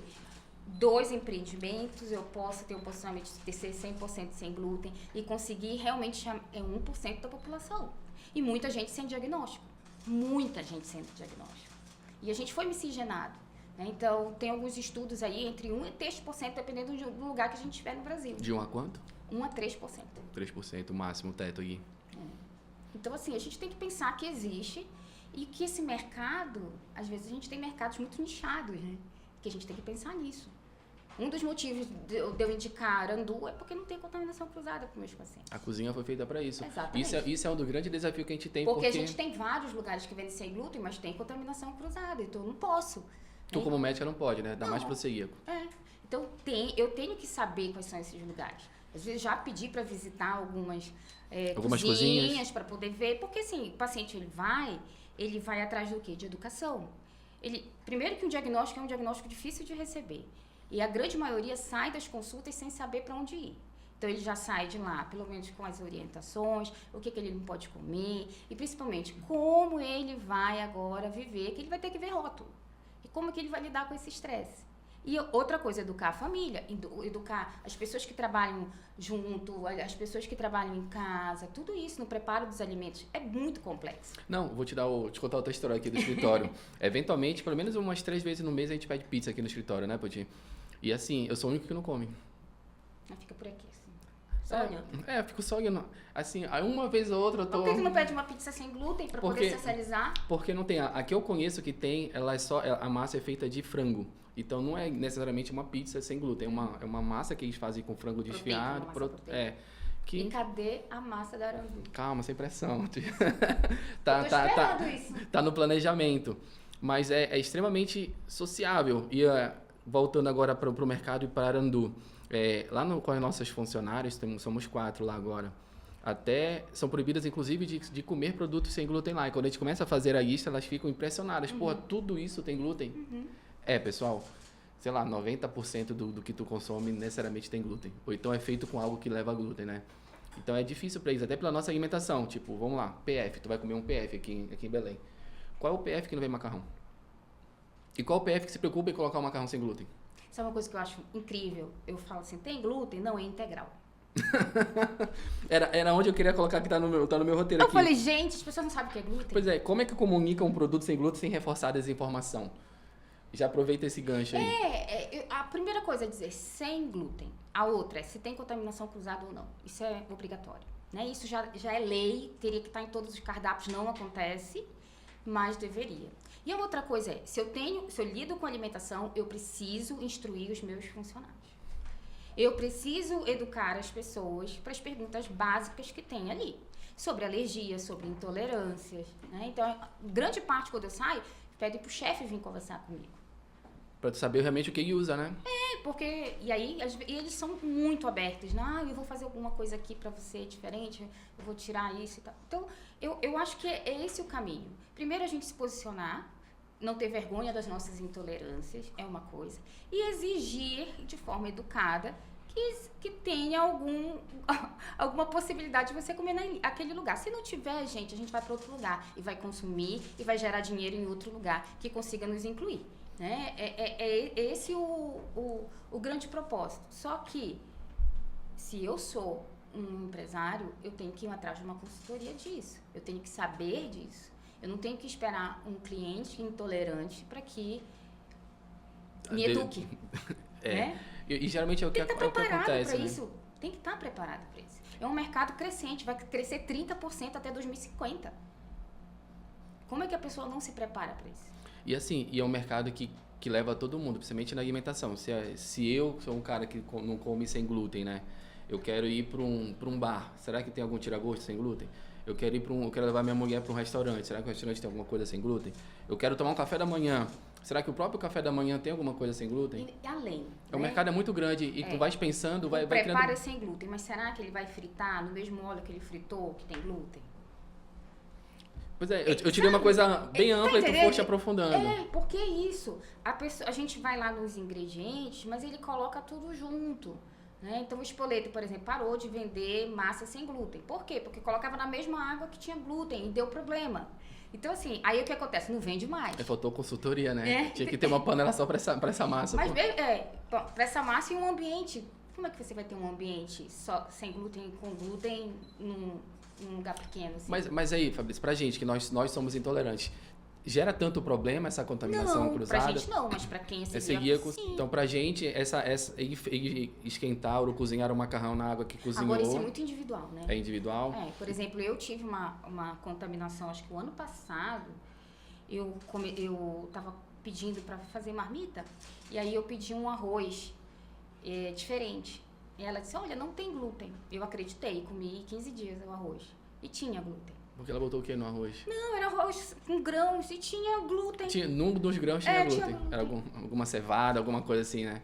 Speaker 1: 2 empreendimentos, eu posso ter o posicionamento de ser 100% sem glúten e conseguir realmente 1% da população. E muita gente sem diagnóstico. Muita gente sem diagnóstico. E a gente foi miscigenado. Né? Então, tem alguns estudos aí entre 1% e 3%, dependendo do lugar que a gente estiver no Brasil.
Speaker 2: De 1 a quanto?
Speaker 1: 1 a 3%.
Speaker 2: 3%, o máximo, o teto aí.
Speaker 1: Então, assim, a gente tem que pensar que existe e que esse mercado, às vezes a gente tem mercados muito nichados, né? Que a gente tem que pensar nisso. Um dos motivos de eu indicar Arandu é porque não tem contaminação cruzada com meus pacientes.
Speaker 2: A cozinha foi feita para isso.
Speaker 1: Exatamente.
Speaker 2: Isso é um dos grandes desafios que a gente tem.
Speaker 1: Porque a gente tem vários lugares que vendem sem glúten, mas tem contaminação cruzada, então eu não posso.
Speaker 2: Tu como médica não pode, né? Dá mais pro celíaco.
Speaker 1: Então eu tenho que saber quais são esses lugares. Às vezes já pedi para visitar algumas cozinhas para poder ver, porque assim, o paciente ele vai atrás do quê? De educação. Primeiro que um diagnóstico é um diagnóstico difícil de receber. E a grande maioria sai das consultas sem saber para onde ir. Então ele já sai de lá, pelo menos com as orientações, o que ele não pode comer e principalmente como ele vai agora viver, que ele vai ter que ver rótulo. E como que ele vai lidar com esse estresse. E outra coisa, educar a família, educar as pessoas que trabalham junto, as pessoas que trabalham em casa, tudo isso no preparo dos alimentos é muito complexo.
Speaker 2: Não, vou te contar outra história aqui do escritório. Eventualmente, pelo menos umas 3 vezes no mês a gente pede pizza aqui no escritório, né, Poti? E assim, eu sou o único que não come.
Speaker 1: Mas fica por aqui, assim. Só olhando.
Speaker 2: Eu fico só olhando. Assim, aí uma vez ou outra eu tô...
Speaker 1: Por que tu não pede uma pizza sem glúten pra poder socializar?
Speaker 2: Porque não tem. A que eu conheço que tem, a massa é feita de frango. Então não é necessariamente uma pizza sem glúten. É uma massa que eles fazem com frango desfiado.
Speaker 1: E cadê a massa da Arandu?
Speaker 2: Calma, sem pressão.
Speaker 1: Eu tô esperando isso.
Speaker 2: Tá no planejamento. Mas é extremamente sociável. E voltando agora pro mercado e para Arandu. Lá com as nossas funcionárias, somos 4 lá agora. Até são proibidas, inclusive, de comer produtos sem glúten lá. E quando a gente começa a fazer a lista, elas ficam impressionadas. Porra, tudo isso tem glúten? Pessoal, sei lá, 90% do que tu consome necessariamente tem glúten. Ou então é feito com algo que leva glúten, né? Então é difícil para eles, até pela nossa alimentação. Tipo, vamos lá, PF, tu vai comer um PF aqui em Belém. Qual é o PF que não vem macarrão? E qual é o PF que se preocupa em colocar um macarrão sem glúten?
Speaker 1: Isso é uma coisa que eu acho incrível. Eu falo assim, tem glúten? Não, é integral.
Speaker 2: Era onde eu queria colocar que tá no meu roteiro aqui.
Speaker 1: Eu falei, gente, as pessoas não sabem o que é glúten.
Speaker 2: Pois é, como é que comunica um produto sem glúten sem reforçar a desinformação? Já aproveita esse gancho aí.
Speaker 1: A primeira coisa é dizer sem glúten. A outra é se tem contaminação cruzada ou não. Isso é obrigatório. Né? Isso já é lei, teria que estar em todos os cardápios, não acontece, mas deveria. E a outra coisa é, se eu lido com alimentação, eu preciso instruir os meus funcionários. Eu preciso educar as pessoas para as perguntas básicas que tem ali. Sobre alergia, sobre intolerâncias. Né? Então, grande parte, quando eu saio, pede pro chefe vir conversar comigo.
Speaker 2: Pra tu saber realmente o que ele usa, né?
Speaker 1: Porque... E aí, eles são muito abertos. Eu vou fazer alguma coisa aqui pra você diferente, eu vou tirar isso e tal. Então, eu acho que é esse o caminho. Primeiro, a gente se posicionar, não ter vergonha das nossas intolerâncias, é uma coisa. E exigir, de forma educada, que tenha alguma possibilidade de você comer naquele lugar. Se não tiver, a gente vai para outro lugar e vai consumir e vai gerar dinheiro em outro lugar que consiga nos incluir. Né? É esse o grande propósito. Só que, se eu sou um empresário, eu tenho que ir atrás de uma consultoria disso. Eu tenho que saber disso. Eu não tenho que esperar um cliente intolerante para que me eduque. Né?
Speaker 2: E geralmente é o que acontece. Tem que estar preparado para
Speaker 1: isso. Tem que estar preparado para isso. É um mercado crescente, vai crescer 30% até 2050. Como é que a pessoa não se prepara para isso?
Speaker 2: E assim, é um mercado que leva todo mundo, principalmente na alimentação. Se eu sou um cara que não come sem glúten, né? Eu quero ir para um bar. Será que tem algum tira-gosto sem glúten? Eu quero levar minha mulher para um restaurante. Será que o restaurante tem alguma coisa sem glúten? Eu quero tomar um café da manhã. Será que o próprio café da manhã tem alguma coisa sem glúten?
Speaker 1: E além.
Speaker 2: O mercado é muito grande e tu vais pensando, vai criando...
Speaker 1: Prepara é sem glúten, mas será que ele vai fritar no mesmo óleo que ele fritou, que tem glúten?
Speaker 2: Pois é, eu tirei uma coisa bem ampla e tu foste aprofundando.
Speaker 1: Porque é isso. A gente vai lá nos ingredientes, mas ele coloca tudo junto. Né? Então, o Spoleto, por exemplo, parou de vender massa sem glúten. Por quê? Porque colocava na mesma água que tinha glúten e deu problema. Então, assim, aí o que acontece? Não vende mais.
Speaker 2: Faltou consultoria, né?
Speaker 1: É.
Speaker 2: Tinha que ter uma panela só pra essa massa.
Speaker 1: Mas,
Speaker 2: pô.
Speaker 1: para essa massa e um ambiente. Como é que você vai ter um ambiente só sem glúten, com glúten, num lugar pequeno? Assim?
Speaker 2: Mas aí, Fabrício, pra gente, que nós somos intolerantes, gera tanto problema essa contaminação cruzada?
Speaker 1: Pra gente não, mas pra quem é
Speaker 2: Seguia,
Speaker 1: sim.
Speaker 2: então, pra gente, esquentar ou cozinhar o macarrão na água que cozinhou...
Speaker 1: Agora, isso é muito individual, né?
Speaker 2: É individual?
Speaker 1: Por exemplo, eu tive uma contaminação, acho que o ano passado, eu tava pedindo pra fazer marmita, e aí eu pedi um arroz diferente. E ela disse, olha, não tem glúten. Eu acreditei, comi 15 dias o arroz. E tinha glúten.
Speaker 2: Porque ela botou o que no arroz?
Speaker 1: Não, era arroz com grãos e tinha glúten.
Speaker 2: Num dos grãos tinha glúten.
Speaker 1: Tinha glúten.
Speaker 2: Era alguma cevada, alguma coisa assim, né?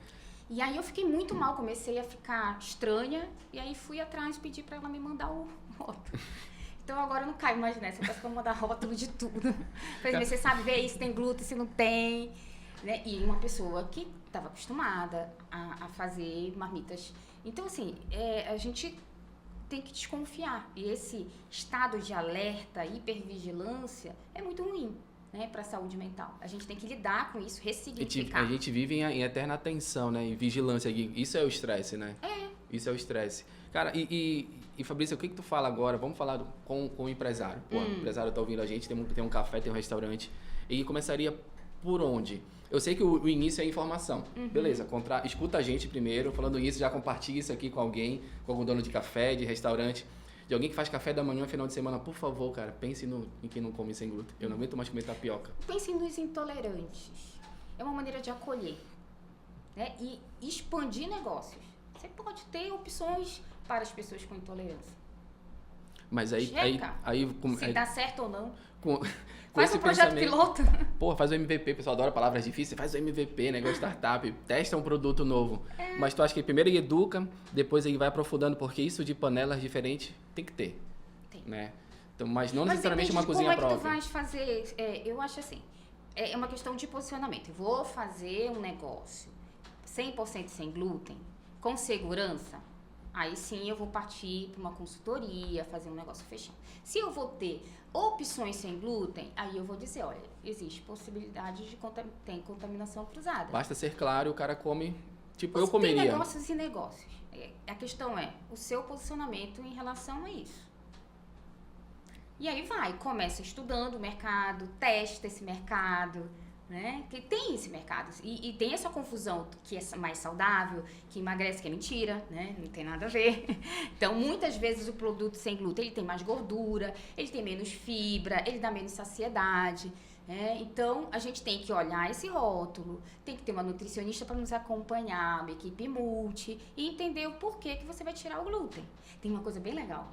Speaker 1: E aí eu fiquei muito mal, comecei a ficar estranha. E aí fui atrás, pedi pra ela me mandar o rótulo. Então agora eu não caio mais nessa, eu peço pra mandar rótulo de tudo. Falei, você sabe ver se tem glúten, se não tem. Né? E uma pessoa que estava acostumada a fazer marmitas. Então, assim, a gente tem que desconfiar. E esse estado de alerta, hipervigilância, é muito ruim, né, para a saúde mental. A gente tem que lidar com isso, ressignificar.
Speaker 2: A gente vive em eterna atenção, né? Em vigilância. Isso é o estresse, né? Isso é o estresse. Cara, e Fabrício, o que tu fala agora? Vamos falar com o empresário. Pô, o empresário tá ouvindo a gente, tem um café, tem um restaurante. E começaria por onde? Eu sei que o início é informação. Beleza, escuta a gente primeiro. Falando isso, já compartilha isso aqui com alguém, com algum dono de café, de restaurante, de alguém que faz café da manhã, final de semana. Por favor, cara, pense em quem não come sem glúten. Eu não aguento mais comer tapioca.
Speaker 1: Pense nos intolerantes. É uma maneira de acolher, né? E expandir negócios. Você pode ter opções para as pessoas com intolerância.
Speaker 2: Mas aí
Speaker 1: se dá certo ou não.
Speaker 2: Faz
Speaker 1: um projeto piloto.
Speaker 2: Pô, faz o MVP, o pessoal adora palavras difíceis, faz o MVP, negócio de startup, testa um produto novo. Mas tu acha que primeiro ele educa, depois ele vai aprofundando, porque isso de panelas diferentes tem que ter. Tem. Né? Então, mas não necessariamente uma cozinha própria.
Speaker 1: Como é que tu vais fazer? Eu acho assim, é uma questão de posicionamento. Eu vou fazer um negócio 100% sem glúten, com segurança, aí sim eu vou partir para uma consultoria, fazer um negócio fechado. Se eu vou ter opções sem glúten, aí eu vou dizer, olha, existe possibilidade de tem contaminação cruzada.
Speaker 2: Basta ser claro, o cara come, tipo, eu comeria.
Speaker 1: Tem negócios e negócios. A questão é o seu posicionamento em relação a isso. E aí começa estudando o mercado, testa esse mercado, né? Que tem esse mercado e tem essa confusão que é mais saudável, que emagrece, que é mentira, né? Não tem nada a ver. Então, muitas vezes o produto sem glúten, ele tem mais gordura, ele tem menos fibra, ele dá menos saciedade, né? Então, a gente tem que olhar esse rótulo, tem que ter uma nutricionista para nos acompanhar, uma equipe multi e entender o porquê que você vai tirar o glúten. Tem uma coisa bem legal.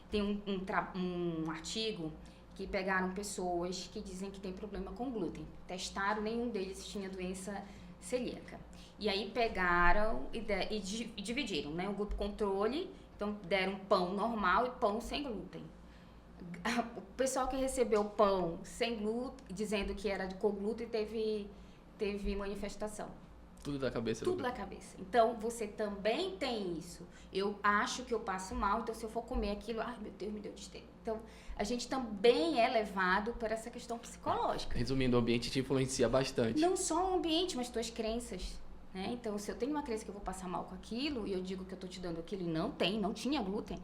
Speaker 1: Tem um artigo que pegaram pessoas que dizem que tem problema com glúten. Testaram, nenhum deles tinha doença celíaca. E aí pegaram e dividiram, né? O grupo controle, então deram pão normal e pão sem glúten. O pessoal que recebeu pão sem glúten, dizendo que era com glúten, teve manifestação.
Speaker 2: Tudo da cabeça.
Speaker 1: Tudo da cabeça. Então, você também tem isso. Eu acho que eu passo mal, então se eu for comer aquilo, ai meu Deus, me deu tristeza. Então, a gente também é levado por essa questão psicológica.
Speaker 2: Resumindo, o ambiente te influencia bastante.
Speaker 1: Não só o ambiente, mas tuas crenças. Né? Então, se eu tenho uma crença que eu vou passar mal com aquilo, e eu digo que eu estou te dando aquilo, e não tinha glúten,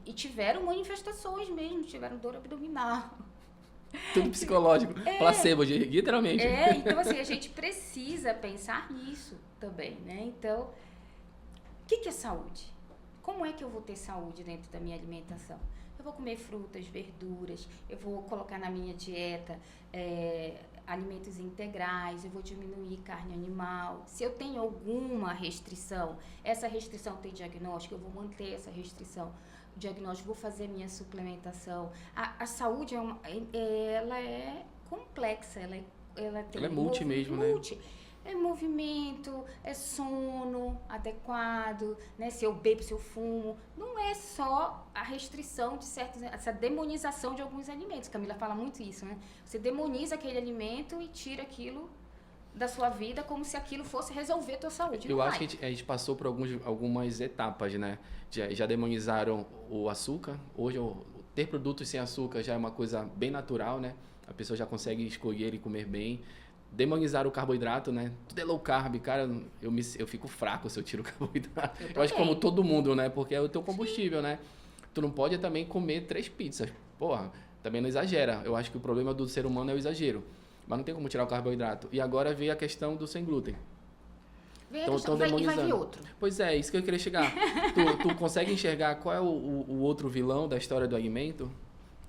Speaker 1: e tiveram manifestações mesmo, tiveram dor abdominal.
Speaker 2: Tudo psicológico, placebo, literalmente.
Speaker 1: Então assim, a gente precisa pensar nisso também, né? Então, o que é saúde? Como é que eu vou ter saúde dentro da minha alimentação? Eu vou comer frutas, verduras, eu vou colocar na minha dieta alimentos integrais, eu vou diminuir carne animal. Se eu tenho alguma restrição, essa restrição tem diagnóstico, eu vou manter essa restrição. O diagnóstico, vou fazer minha suplementação. A saúde ela é complexa, ela tem
Speaker 2: é multi mesmo, né?
Speaker 1: É movimento, é sono adequado, né? Se eu bebo, se eu fumo. Não é só a restrição de essa demonização de alguns alimentos. Camila fala muito isso, né? Você demoniza aquele alimento e tira aquilo da sua vida como se aquilo fosse resolver a tua saúde.
Speaker 2: Eu acho que a gente passou por algumas etapas, né? Já demonizaram o açúcar, hoje ter produtos sem açúcar já é uma coisa bem natural, né? A pessoa já consegue escolher e comer bem. Demonizar o carboidrato, né? Tudo é low carb, cara, eu fico fraco se eu tiro o carboidrato. Eu acho que como todo mundo, né? Porque é o teu combustível, né? Tu não pode também comer 3 pizzas. Porra, também não exagera. Eu acho que o problema do ser humano é o exagero. Mas não tem como tirar o carboidrato. E agora veio a questão do sem glúten.
Speaker 1: Estão demonizando. E vai vir outro.
Speaker 2: Pois é, isso que eu queria chegar. Tu consegue enxergar qual é o outro vilão da história do alimento?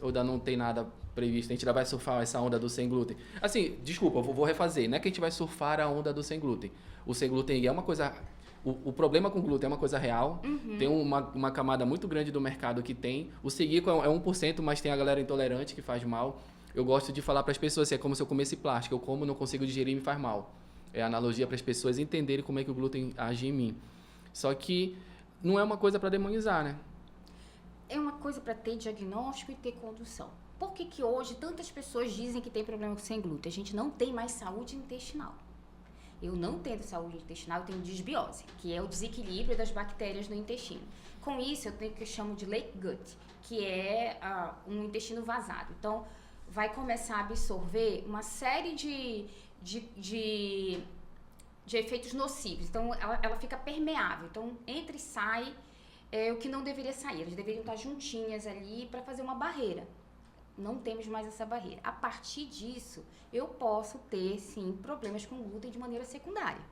Speaker 2: Ou ainda não tem nada previsto? A gente ainda vai surfar essa onda do sem glúten? Assim, desculpa, eu vou refazer. Não é que a gente vai surfar a onda do sem glúten. O sem glúten é uma coisa... O problema com o glúten é uma coisa real. Tem uma camada muito grande do mercado que tem. O seguico é 1%, mas tem a galera intolerante que faz mal. Eu gosto de falar para as pessoas assim, é como se eu comesse plástico. Eu como, não consigo digerir e me faz mal. É a analogia para as pessoas entenderem como é que o glúten age em mim. Só que não é uma coisa para demonizar, né?
Speaker 1: É uma coisa para ter diagnóstico e ter condução. Por que hoje tantas pessoas dizem que tem problema sem glúten? A gente não tem mais saúde intestinal. Eu não tendo saúde intestinal, eu tenho desbiose, que é o desequilíbrio das bactérias no intestino. Com isso, eu tenho o que eu chamo de leak gut, que é um intestino vazado. Então, vai começar a absorver uma série de efeitos nocivos. Então, ela fica permeável. Então, entra e sai o que não deveria sair. Elas deveriam estar juntinhas ali para fazer uma barreira. Não temos mais essa barreira. A partir disso, eu posso ter, sim, problemas com glúten de maneira secundária.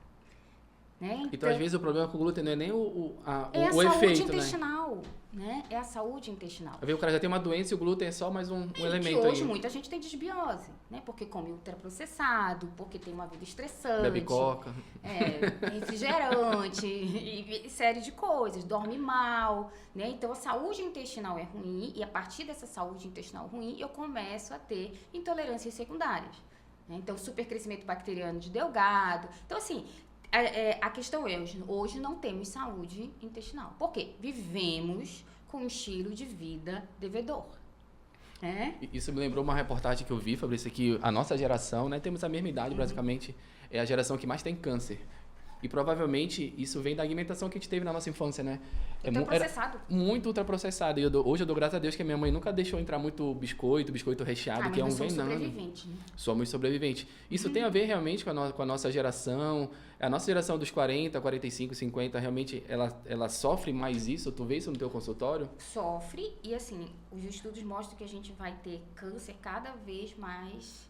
Speaker 1: Né?
Speaker 2: Então, às vezes, o problema com o glúten não é nem o
Speaker 1: saúde
Speaker 2: efeito,
Speaker 1: intestinal, né? É a saúde intestinal.
Speaker 2: Às vezes o cara já tem uma doença e o glúten é só mais um elemento
Speaker 1: que hoje
Speaker 2: aí.
Speaker 1: Muita gente tem desbiose, né? Porque come ultraprocessado, porque tem uma vida estressante.
Speaker 2: Bebe coca.
Speaker 1: Refrigerante, e série de coisas. Dorme mal, né? Então, a saúde intestinal é ruim e a partir dessa saúde intestinal ruim, eu começo a ter intolerâncias secundárias. Né? Então, supercrescimento bacteriano de Delgado. Então, assim... A questão é, hoje não temos saúde intestinal. Por quê? Vivemos com um estilo de vida devedor. Né?
Speaker 2: Isso me lembrou uma reportagem que eu vi, Fabrício, que a nossa geração, né, temos a mesma idade, basicamente, é a geração que mais tem câncer. E provavelmente isso vem da alimentação que a gente teve na nossa infância, né?
Speaker 1: Ultraprocessado.
Speaker 2: Muito ultraprocessado. E hoje eu dou graças a Deus que a minha mãe nunca deixou entrar muito biscoito recheado, que é um veneno.
Speaker 1: Sobrevivente, né?
Speaker 2: Somos sobreviventes. Isso tem a ver realmente com a nossa geração. A nossa geração dos 40, 45, 50, realmente ela sofre mais isso? Tu vê isso no teu consultório?
Speaker 1: Sofre. E assim, os estudos mostram que a gente vai ter câncer cada vez mais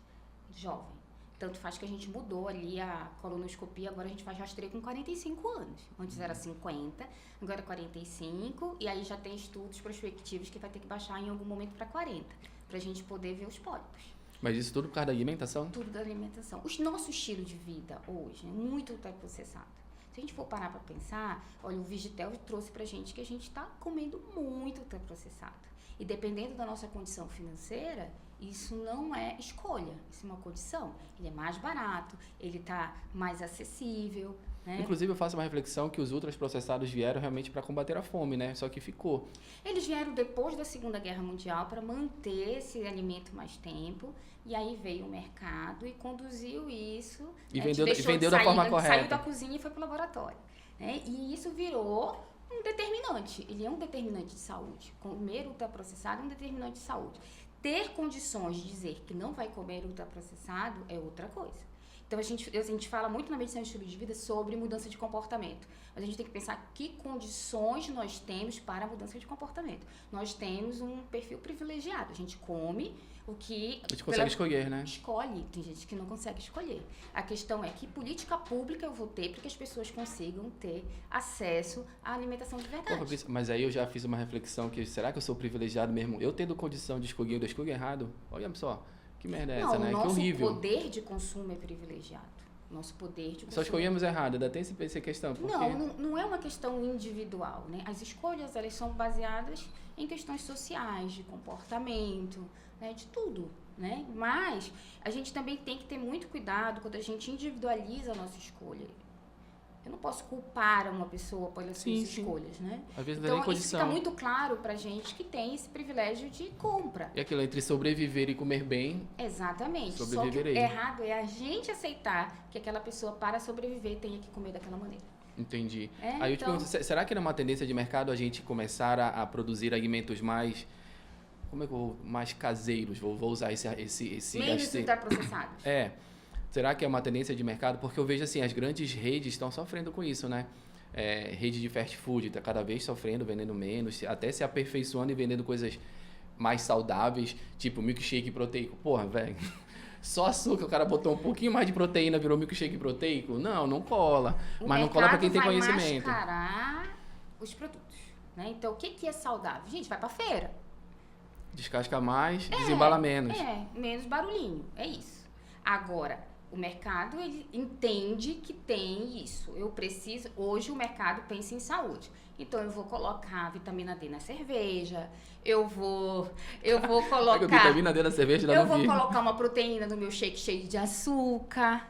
Speaker 1: jovem. Tanto faz que a gente mudou ali a colonoscopia, agora a gente faz rastreio com 45 anos. Antes era 50, agora 45, e aí já tem estudos prospectivos que vai ter que baixar em algum momento para 40, para a gente poder ver os pólipos.
Speaker 2: Mas isso tudo por causa da alimentação?
Speaker 1: Tudo da alimentação. O nosso estilo de vida hoje é muito ultraprocessado. Se a gente for parar para pensar, olha, o Vigitel trouxe pra gente que a gente está comendo muito ultraprocessado. E dependendo da nossa condição financeira, isso não é escolha, isso é uma condição. Ele é mais barato, ele está mais acessível. Né?
Speaker 2: Inclusive, eu faço uma reflexão que os ultraprocessados vieram realmente para combater a fome, né? Só que ficou.
Speaker 1: Eles vieram depois da Segunda Guerra Mundial para manter esse alimento mais tempo. E aí veio o mercado e conduziu isso.
Speaker 2: E vendeu da forma correta.
Speaker 1: Saiu da cozinha e foi para o laboratório. Né? E isso virou um determinante. Ele é um determinante de saúde. Comer ultraprocessado é um determinante de saúde. Ter condições de dizer que não vai comer ultraprocessado é outra coisa. Então, a gente fala muito na medicina de estilo de vida sobre mudança de comportamento. Mas a gente tem que pensar que condições nós temos para a mudança de comportamento. Nós temos um perfil privilegiado. A gente come o que...
Speaker 2: A gente consegue escolher, né?
Speaker 1: Escolhe. Tem gente que não consegue escolher. A questão é que política pública eu vou ter para que as pessoas consigam ter acesso à alimentação de verdade.
Speaker 2: Mas aí eu já fiz uma reflexão que será que eu sou privilegiado mesmo? Eu tendo condição de escolher, eu escolho errado? Olha só. Que merda é essa, né? Que horrível.
Speaker 1: Nosso poder de consumo é privilegiado. Nosso poder de consumo.
Speaker 2: Só escolhemos errado, ainda tem essa questão. Porque...
Speaker 1: Não é uma questão individual, né? As escolhas, elas são baseadas em questões sociais, de comportamento, né? De tudo, né? Mas a gente também tem que ter muito cuidado quando a gente individualiza a nossa escolha. Eu não posso culpar uma pessoa pelas suas escolhas, né?
Speaker 2: Às vezes
Speaker 1: então,
Speaker 2: não é nem condição.
Speaker 1: Isso fica muito claro pra gente que tem esse privilégio de compra.
Speaker 2: E aquilo entre sobreviver e comer bem.
Speaker 1: Exatamente. Só que o errado é a gente aceitar que aquela pessoa, para sobreviver, tenha que comer daquela maneira.
Speaker 2: Entendi. Aí eu te pergunto, será que não é uma tendência de mercado a gente começar a produzir alimentos mais como é que eu vou, mais caseiros, vou usar esse
Speaker 1: Menos ultraprocessados.
Speaker 2: Será que é uma tendência de mercado? Porque eu vejo assim, as grandes redes estão sofrendo com isso, né? Rede de fast food está cada vez sofrendo, vendendo menos, até se aperfeiçoando e vendendo coisas mais saudáveis, tipo milkshake proteico. Porra, velho, só açúcar, o cara botou um pouquinho mais de proteína, virou milkshake proteico? Não cola. Mas não cola para quem tem conhecimento.
Speaker 1: Vai mascarar os produtos, né? Então, o que é saudável? Gente, vai pra feira.
Speaker 2: Descasca mais, desembala menos.
Speaker 1: Menos barulhinho, é isso. Agora, o mercado, ele entende que tem isso. Hoje o mercado pensa em saúde. Então, eu vou colocar vitamina D na cerveja, eu vou colocar...
Speaker 2: vitamina D na cerveja,
Speaker 1: eu vou colocar uma proteína no meu shake cheio de açúcar.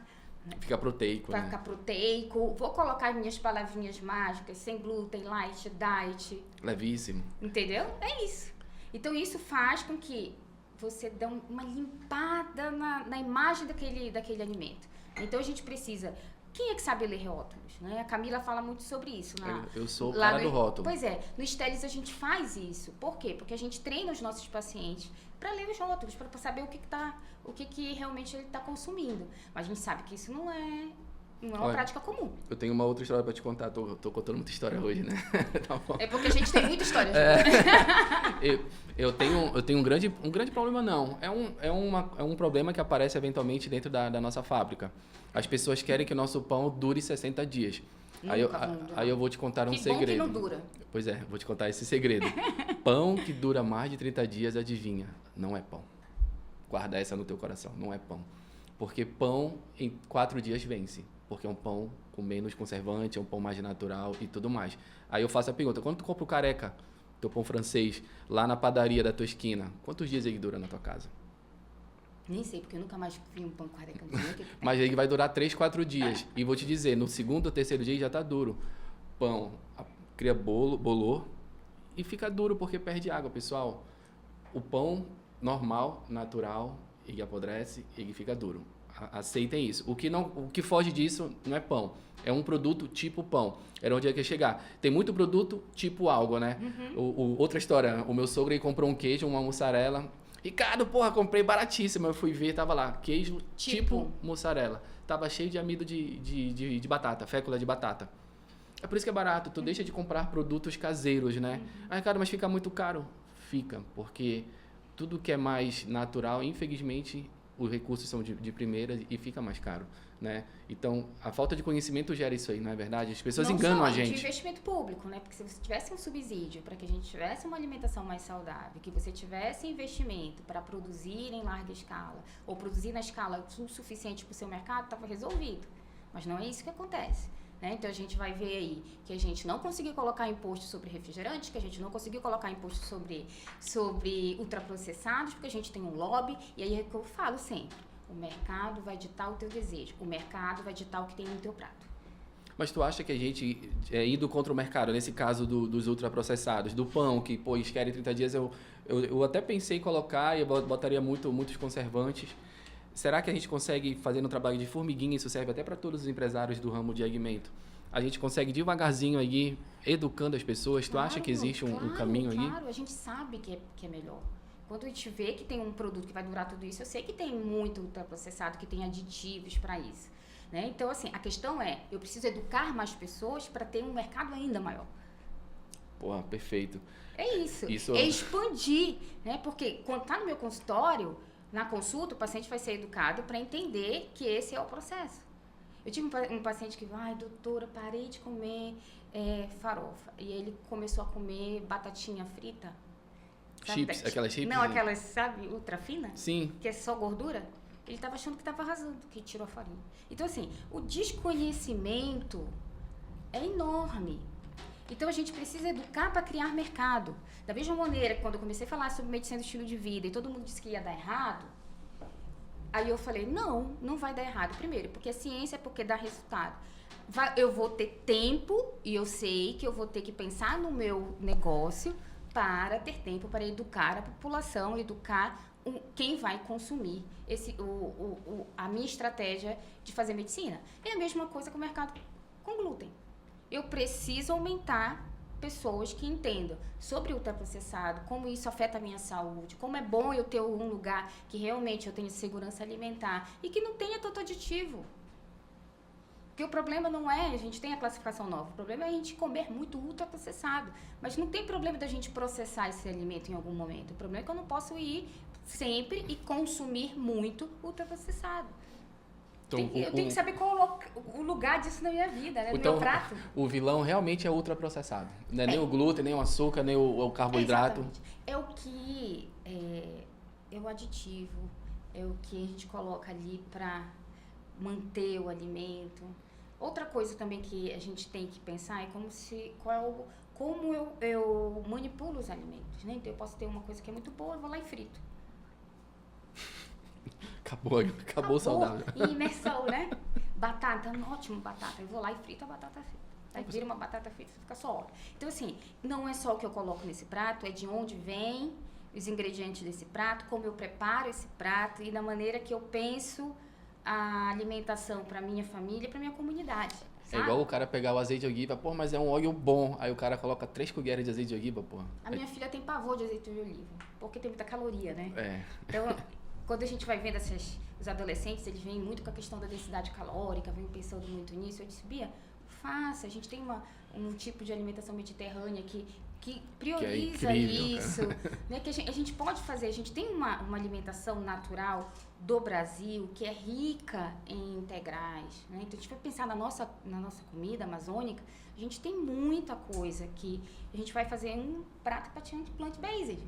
Speaker 2: Fica proteico,
Speaker 1: Vai ficar proteico. Vou colocar minhas palavrinhas mágicas, sem glúten, light, diet.
Speaker 2: Levíssimo.
Speaker 1: Entendeu? É isso. Então, isso faz com que você dá uma limpada na imagem daquele alimento. Então, a gente precisa... Quem é que sabe ler rótulos? Né? A Camila fala muito sobre isso.
Speaker 2: Eu sou o cara do rótulo.
Speaker 1: Pois é. No Stellis, a gente faz isso. Por quê? Porque a gente treina os nossos pacientes para ler os rótulos, para saber o que realmente ele está consumindo. Mas a gente sabe que isso não é uma prática comum.
Speaker 2: Eu tenho uma outra história para te contar. Tô contando muita história hoje, né?
Speaker 1: Tá bom. É porque a gente tem muita história.
Speaker 2: Eu tenho um grande problema, não. É um problema que aparece eventualmente dentro da nossa fábrica. As pessoas querem que o nosso pão dure 60 dias. Aí eu vou te contar um segredo.
Speaker 1: Que bom que não dura.
Speaker 2: Pois é, vou te contar esse segredo. Pão que dura mais de 30 dias, adivinha, não é pão. Guarda essa no teu coração, não é pão. Porque pão em 4 dias vence. Porque é um pão com menos conservante, é um pão mais natural e tudo mais. Aí eu faço a pergunta, quando tu compra o careca, teu pão francês, lá na padaria da tua esquina, quantos dias ele dura na tua casa?
Speaker 1: Nem sei, porque eu nunca mais vi um pão careca.
Speaker 2: Mas ele vai durar 3, 4 dias. E vou te dizer, no segundo ou terceiro dia já tá duro. Pão cria bolor e fica duro porque perde água, pessoal. O pão normal, natural, ele apodrece, ele fica duro. Aceitem isso. O que foge disso não é pão. É um produto tipo pão. Era onde eu ia chegar. Tem muito produto tipo algo, né? Outra história. O meu sogro, ele comprou um queijo, uma mussarela. Ricardo, porra, comprei baratíssimo. Eu fui ver, tava lá, queijo tipo mussarela. Tava cheio de amido de batata, fécula de batata. É por isso que é barato. Tu deixa de comprar produtos caseiros, né? Ah, Ricardo, mas fica muito caro. Fica, porque tudo que é mais natural, infelizmente, os recursos são de primeira e fica mais caro, né? Então, a falta de conhecimento gera isso aí, não é verdade? As pessoas enganam a gente.
Speaker 1: De investimento público, né? Porque se você tivesse um subsídio para que a gente tivesse uma alimentação mais saudável, que você tivesse investimento para produzir em larga escala, ou produzir na escala suficiente para o seu mercado, estava resolvido. Mas não é isso que acontece. Né? Então, a gente vai ver aí que a gente não conseguiu colocar imposto sobre refrigerantes, que a gente não conseguiu colocar imposto sobre ultraprocessados, porque a gente tem um lobby, e aí é o que eu falo sempre, o mercado vai ditar o teu desejo, o mercado vai ditar o que tem no teu prato.
Speaker 2: Mas tu acha que a gente, indo contra o mercado, nesse caso dos ultraprocessados, do pão, que, pô, eles querem 30 dias, eu até pensei em colocar, e eu botaria muitos conservantes. Será que a gente consegue, fazendo um trabalho de formiguinha, isso serve até para todos os empresários do ramo de alimento, a gente consegue devagarzinho aí, educando as pessoas? Tu acha que existe um caminho aí?
Speaker 1: Claro, a gente sabe que é melhor. Quando a gente vê que tem um produto que vai durar tudo isso, eu sei que tem muito ultraprocessado, que tem aditivos para isso. Né? Então, assim, a questão eu preciso educar mais pessoas para ter um mercado ainda maior.
Speaker 2: Porra, perfeito.
Speaker 1: É isso. É expandir, né? Porque quando tá no meu consultório, na consulta, o paciente vai ser educado para entender que esse é o processo. Eu tive um paciente que, doutora, parei de comer farofa. E ele começou a comer batatinha frita.
Speaker 2: Chips, aquelas chips?
Speaker 1: Não, aquelas, sabe, ultra fina?
Speaker 2: Sim.
Speaker 1: Que é só gordura. Ele estava achando que estava arrasando, que tirou a farinha. Então, assim, o desconhecimento é enorme. Então, a gente precisa educar para criar mercado. Da mesma maneira que quando eu comecei a falar sobre medicina do estilo de vida e todo mundo disse que ia dar errado, aí eu falei, não vai dar errado. Primeiro, porque a ciência é porque dá resultado. Eu vou ter tempo e eu sei que eu vou ter que pensar no meu negócio para ter tempo para educar a população, educar quem vai consumir a minha estratégia de fazer medicina. É a mesma coisa com o mercado com glúten. Eu preciso aumentar pessoas que entendam sobre ultraprocessado, como isso afeta a minha saúde, como é bom eu ter um lugar que realmente eu tenha segurança alimentar e que não tenha tanto aditivo. Porque o problema não é, a gente tem a classificação nova, o problema é a gente comer muito ultraprocessado. Mas não tem problema da gente processar esse alimento em algum momento. O problema é que eu não posso ir sempre e consumir muito ultraprocessado.
Speaker 2: Então,
Speaker 1: Eu tenho que saber qual o lugar disso na minha vida, né? No meu prato.
Speaker 2: O vilão realmente é ultraprocessado. Não é nem o glúten, nem o açúcar, nem o carboidrato.
Speaker 1: Exatamente. É o que é o aditivo, é o que a gente coloca ali para manter o alimento. Outra coisa também que a gente tem que pensar é como eu manipulo os alimentos, né? Então eu posso ter uma coisa que é muito boa, eu vou lá e frito.
Speaker 2: Acabou saudável.
Speaker 1: E imersão, né? Batata, ótimo batata. Eu vou lá e frito a batata frita. Aí vira uma batata frita, fica só óleo. Então assim, não é só o que eu coloco nesse prato, é de onde vem os ingredientes desse prato, como eu preparo esse prato e da maneira que eu penso a alimentação para minha família e para minha comunidade.
Speaker 2: É igual o cara pegar o azeite de oliva, pô, mas é um óleo bom. Aí o cara coloca 3 colheres de azeite de oliva, pô.
Speaker 1: A minha filha tem pavor de azeite de oliva, porque tem muita caloria, né?
Speaker 2: É.
Speaker 1: Então, quando a gente vai vendo os adolescentes, eles vêm muito com a questão da densidade calórica, vêm pensando muito nisso. Eu disse, Bia, faça. A gente tem um tipo de alimentação mediterrânea que prioriza isso, né? Que a gente pode fazer. A gente tem uma alimentação natural do Brasil que é rica em integrais, né? Então, a gente vai pensar na nossa comida amazônica, a gente tem muita coisa que a gente vai fazer um prato plant-based,